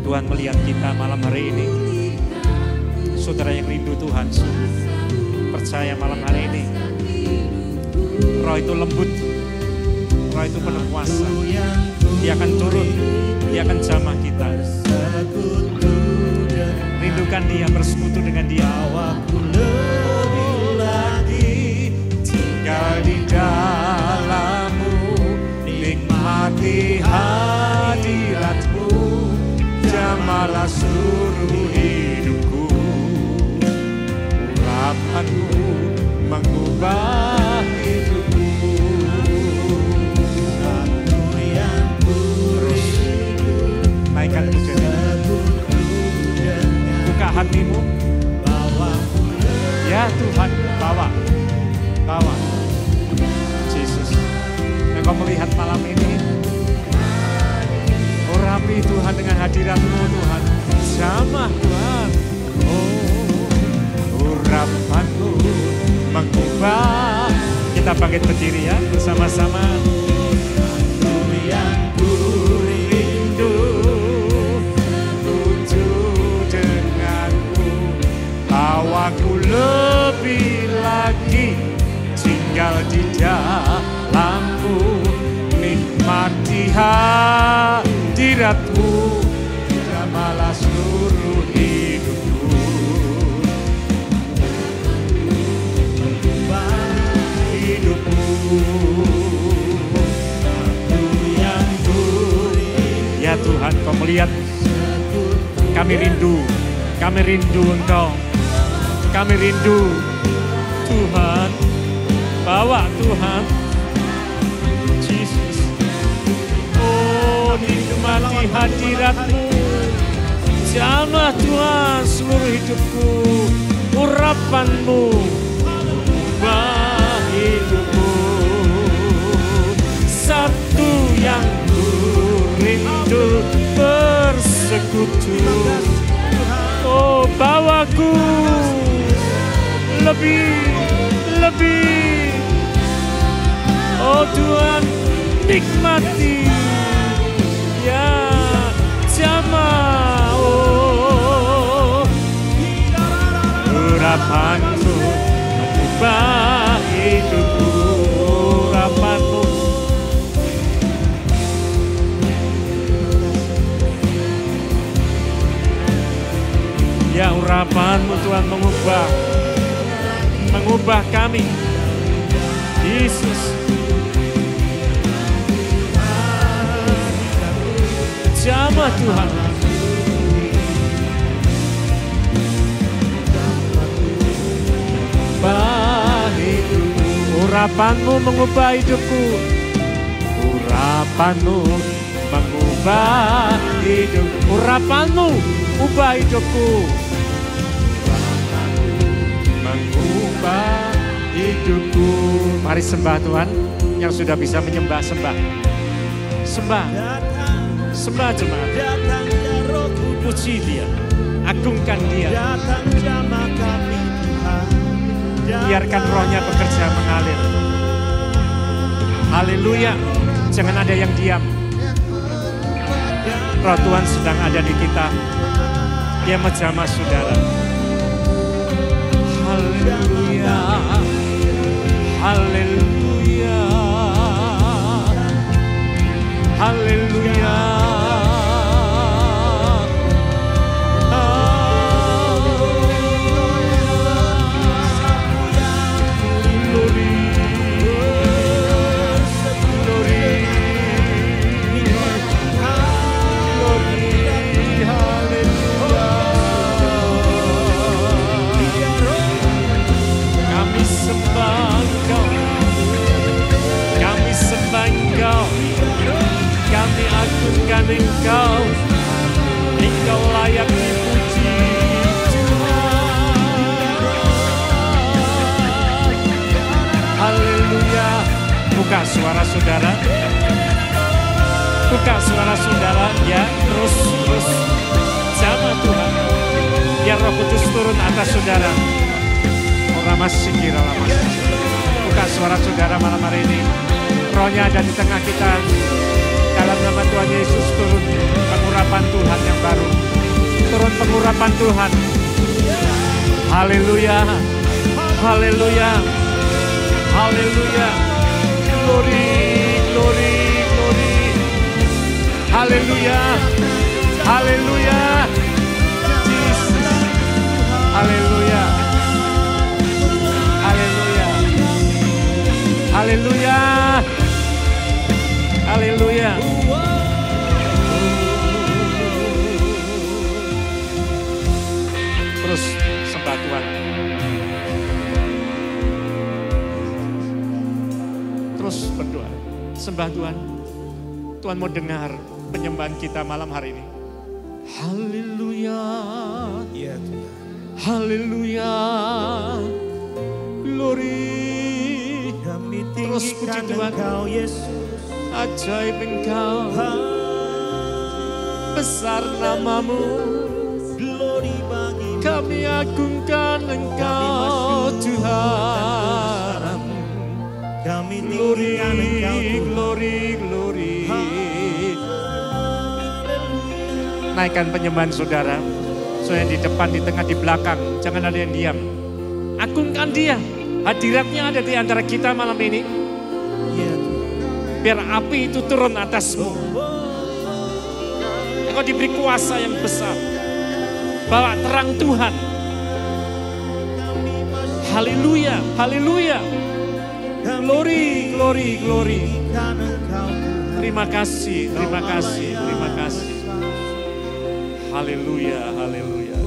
Tuhan melihat kita malam hari ini. Saudara yang rindu Tuhan, percaya malam hari ini. Roh itu lembut, Roh itu penuh kuasa. Dia akan turun, Dia akan jamah kita. Rindukan Dia, bersekutu dengan Dia. Aku lebih lagi Tinggal di dalam-Mu, nikmati hadirat-Mu, jamahlah seluruh hidupku. Urapan-Mu mengubah hidupku. satu yang Terus naikkan pujian ini. Buka hatimu. Ya Tuhan, bawa. Yesus, Engkau melihat malam ini. Urapi Tuhan dengan hadirat-Mu Tuhan. Jamah Tuhan. Oh, urapan-Mu mengubah. Kita bangkit berdiri ya bersama-sama. Satu yang ku Rindu tujuh denganmu, bawaku lebih lagi tinggal di dalam-Mu, nikmati hadirat-Mu, jamahlah seluruh hidupku. Hidupku yang ku ya Tuhan, Kau melihat kami rindu Engkau, kami rindu Tuhan, bawa Tuhan, Yesus. Oh, nikmati hadirat-Mu, jamah Tuhan seluruh hidupku, urapan-Mu ubah hidupku. Satu yang ku rindu bersekutu. Oh, bawaku lebih. Oh Tuhan, nikmati ya jamah. Oh, urapan-Mu mengubah hidupku. Urapan-Mu ya, urapan-Mu Tuhan mengubah kami. Yesus, jamah Tuhan. Urapan-Mu mengubah hidupku. Urapan-Mu mengubah hidup. Urapan-Mu ubah hidupku. Mengubah hidupku. Mari sembah Tuhan. Yang sudah bisa menyembah, sembah. Sembah jemaat. datang ya Roh Kudus, Puji Dia, agungkan Dia. datang jamah kami Tuhan. Biarkan rohnya bekerja mengalir. Haleluya. Jangan ada yang diam. Roh Tuhan sedang ada di kita. Dia menjamah saudara. Haleluya. Haleluya. Haleluya. Kami agungkan Engkau, Engkau layak dipuji Tuhan. Haleluya, Buka suara saudara. Buka suara saudara, ya, terus jamah Tuhan. Biar Roh Kudus turun atas saudara. Orang masih kira lama. Buka suara saudara malam hari ini. Rohnya ada di tengah kita. Dalam nama Tuhan Yesus turun pengurapan Tuhan yang baru. Turun pengurapan Tuhan. Haleluya. Haleluya. Haleluya. Glory, glory, glory. Haleluya. Haleluya. Jesus. Haleluya. Haleluya. Haleluya. Haleluya. Terus sembah Tuhan. Terus berdoa. Sembah Tuhan. Tuhan mau dengar penyembahan kita malam hari ini. Haleluya. Ya Tuhan. Haleluya. Glory. Kami Terus puji tinggikan Tuhan. Engkau Yesus. Ajaib Engkau. Besar namamu. Glory bagi Kami agungkan Engkau Tuhan. kami Glory, tinggikan Engkau Tuhan. glory, glory. Naikkan penyembahan saudara. Soalnya di depan, di tengah, di belakang. Jangan ada yang diam. Agungkan dia. Hadiratnya ada di antara kita malam ini. Ya Tuhan. Biar api itu turun atasmu. Engkau diberi kuasa yang besar. Bawa terang Tuhan. Haleluya, haleluya. Glory, glory, glory. Tinggikan Engkau Tuhan. Terima kasih, terima kasih, terima kasih. Haleluya, haleluya.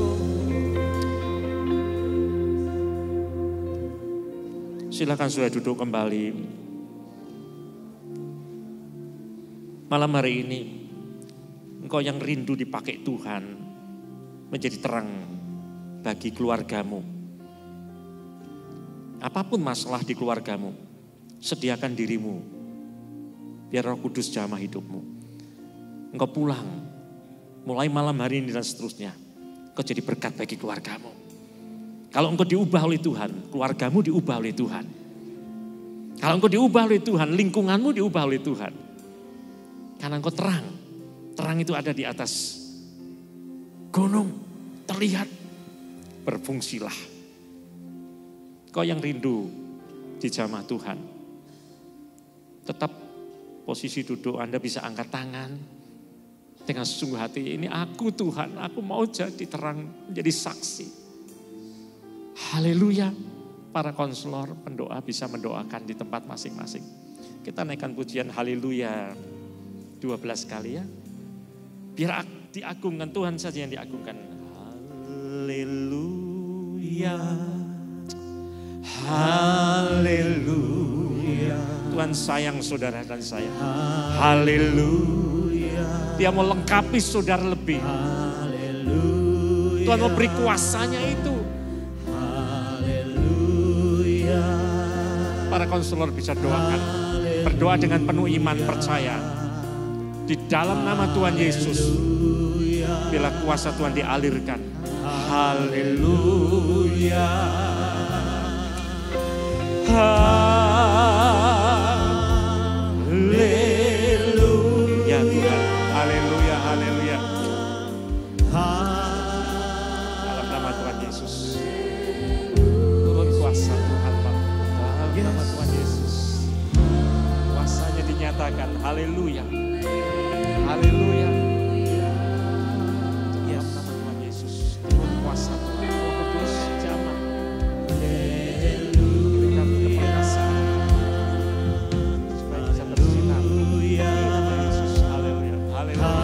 Silakan sudah duduk kembali. Malam hari ini, engkau yang rindu dipakai Tuhan menjadi terang bagi keluargamu. Apapun masalah di keluargamu, sediakan dirimu, biar Roh Kudus jamah hidupmu. Engkau pulang, mulai malam hari ini dan seterusnya, engkau jadi berkat bagi keluargamu. Kalau engkau diubah oleh Tuhan, keluargamu diubah oleh Tuhan. Kalau engkau diubah oleh Tuhan, lingkunganmu diubah oleh Tuhan. Karena engkau terang, terang itu ada di atas gunung, terlihat, berfungsilah. Kau yang rindu di jamah Tuhan, tetap posisi duduk, Anda bisa angkat tangan dengan sungguh hati. Ini aku Tuhan, aku mau jadi terang, menjadi saksi. Haleluya. Para konselor, pendoa bisa mendoakan di tempat masing-masing. Kita naikkan pujian haleluya 12 kali ya. Biar diagungkan, Tuhan saja yang diagungkan. Haleluya. Haleluya. Tuhan sayang saudara dan saya. Haleluya. Dia mau lengkapi saudara lebih. Tuhan mau beri kuasanya itu. Para konselor bisa doakan. Berdoa dengan penuh iman, percaya. Di dalam nama Tuhan Yesus. Bila kuasa Tuhan dialirkan. Haleluya. Haleluya. Ya Tuhan. Haleluya, haleluya. Dalam nama Tuhan Yesus. Turun kuasa Tuhan, Pak. Dalam nama Tuhan Yesus. Kuasanya dinyatakan. Haleluya. Haleluya. Dalam nama Tuhan Yesus. Turun kuasa Tuhan. Roh Kudus jamah. Berikan keperkasaan. Supaya bisa bersinar. Di nama Yesus. Haleluya. Haleluya.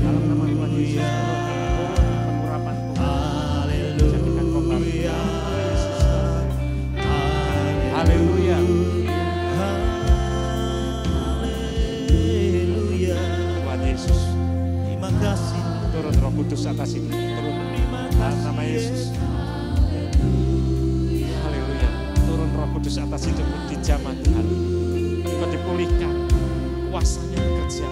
Dalam nama Tuhan Yesus. Turun pengurapan Tuhan. Jadikan kobar. Yesus. Haleluya. Tuhan Yesus. Terima kasih. Turun Roh Kudus atas ini. Turun. Dalam nama Yesus. Haleluya. Turun Roh Kudus atas hidupmu di jamah Tuhan. dipulihkan, kuasanya bekerja.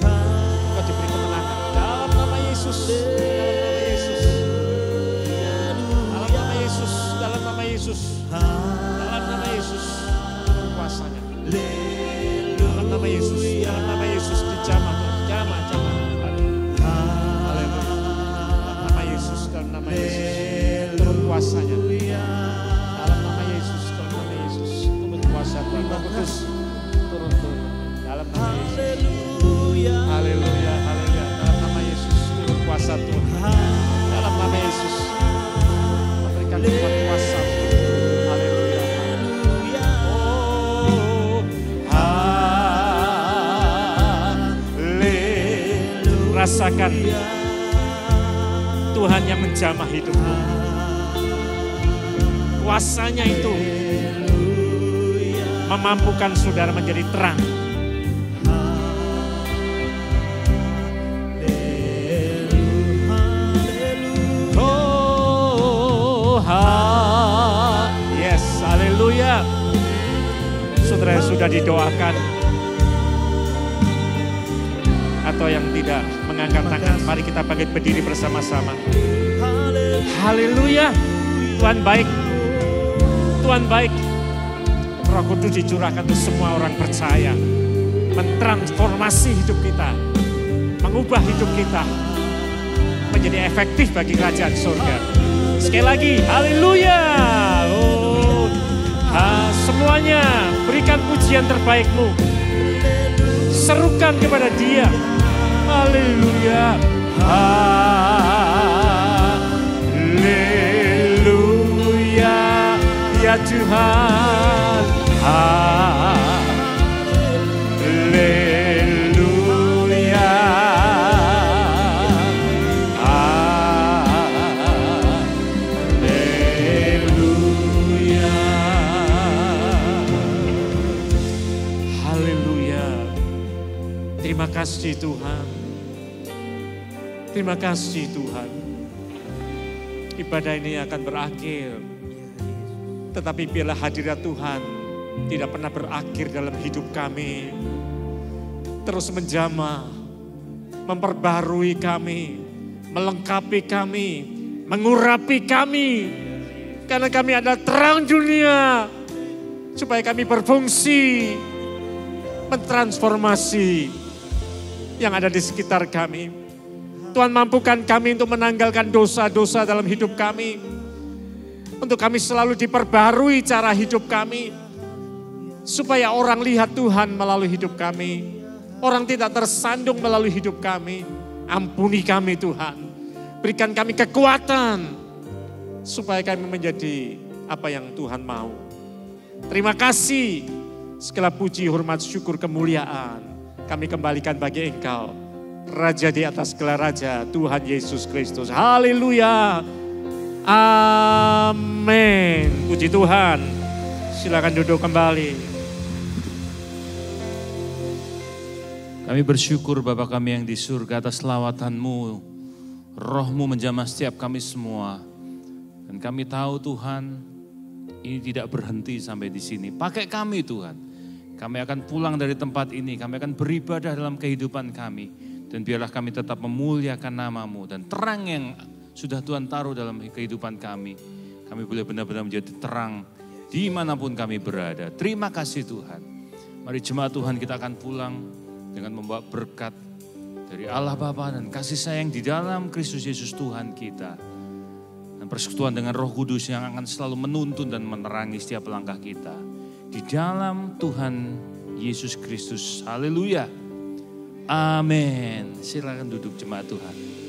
Engkau diberi kemenangan dalam nama Yesus, dalam nama Yesus, dalam nama Yesus, dalam nama Yesus, dalam nama Yesus, kuasanya. Dalam nama Yesus, dalam nama Yesus, dijamah, jamah. Haleluya. Dalam nama Yesus, dalam nama Yesus, turun kuasanya. Dalam nama Yesus, dalam nama Yesus, turun kuasa Tuhan. Roh Kudus, turun. Dalam nama Yesus. Haleluya, haleluya. Dalam nama Yesus, turun kuasa Tuhan. Dalam nama Yesus, memberikan Tuhan kuasa. Haleluya. Oh, haleluya. Rasakan Tuhan yang menjamah hidupmu. Kuasanya itu memampukan saudara menjadi terang. Yes, haleluya. Saudara yang sudah didoakan atau yang tidak mengangkat tangan, mari kita bangkit berdiri bersama-sama. Haleluya. Tuhan baik. Tuhan baik. Roh Kudus dicurahkan untuk semua orang percaya. Mentransformasi hidup kita. Mengubah hidup kita. Menjadi efektif bagi kerajaan surga. Sekali lagi, haleluya. Oh, semuanya berikan pujian terbaikmu. Serukan kepada Dia. Haleluya. Haleluya. Ya Tuhan. Haleluya. Haleluya. Haleluya. Terima kasih Tuhan. Terima kasih Tuhan. Ibadah ini akan berakhir. Tetapi biarlah hadirat Tuhan tidak pernah berakhir dalam hidup kami. Terus menjamah, memperbarui kami, melengkapi kami, mengurapi kami. Karena kami adalah terang dunia. Supaya kami berfungsi, mentransformasi yang ada di sekitar kami. Tuhan mampukan kami untuk menanggalkan dosa-dosa dalam hidup kami. Untuk kami selalu diperbarui cara hidup kami. Supaya orang lihat Tuhan melalui hidup kami. Orang tidak tersandung melalui hidup kami. Ampuni kami Tuhan. Berikan kami kekuatan. Supaya kami menjadi apa yang Tuhan mau. Terima kasih. Segala puji, hormat, syukur, kemuliaan. Kami kembalikan bagi Engkau. Raja di atas segala raja, Tuhan Yesus Kristus. Haleluya. Amin. Puji Tuhan. Silakan duduk kembali. Kami bersyukur Bapa kami yang di surga atas lawatan-Mu. Roh-Mu menjamah setiap kami semua. Dan kami tahu Tuhan, ini tidak berhenti sampai di sini. Pakai kami Tuhan. Kami akan pulang dari tempat ini. Kami akan beribadah dalam kehidupan kami. Dan biarlah kami tetap memuliakan nama-Mu. Dan terang yang sudah Tuhan taruh dalam kehidupan kami. Kami boleh benar-benar menjadi terang dimanapun kami berada. Terima kasih Tuhan. Mari jemaat Tuhan kita akan pulang dengan membawa berkat dari Allah Bapa dan kasih sayang di dalam Kristus Yesus Tuhan kita. Dan persekutuan dengan Roh Kudus yang akan selalu menuntun dan menerangi setiap langkah kita. Di dalam Tuhan Yesus Kristus. Haleluya. Amin. Silakan duduk jemaat Tuhan.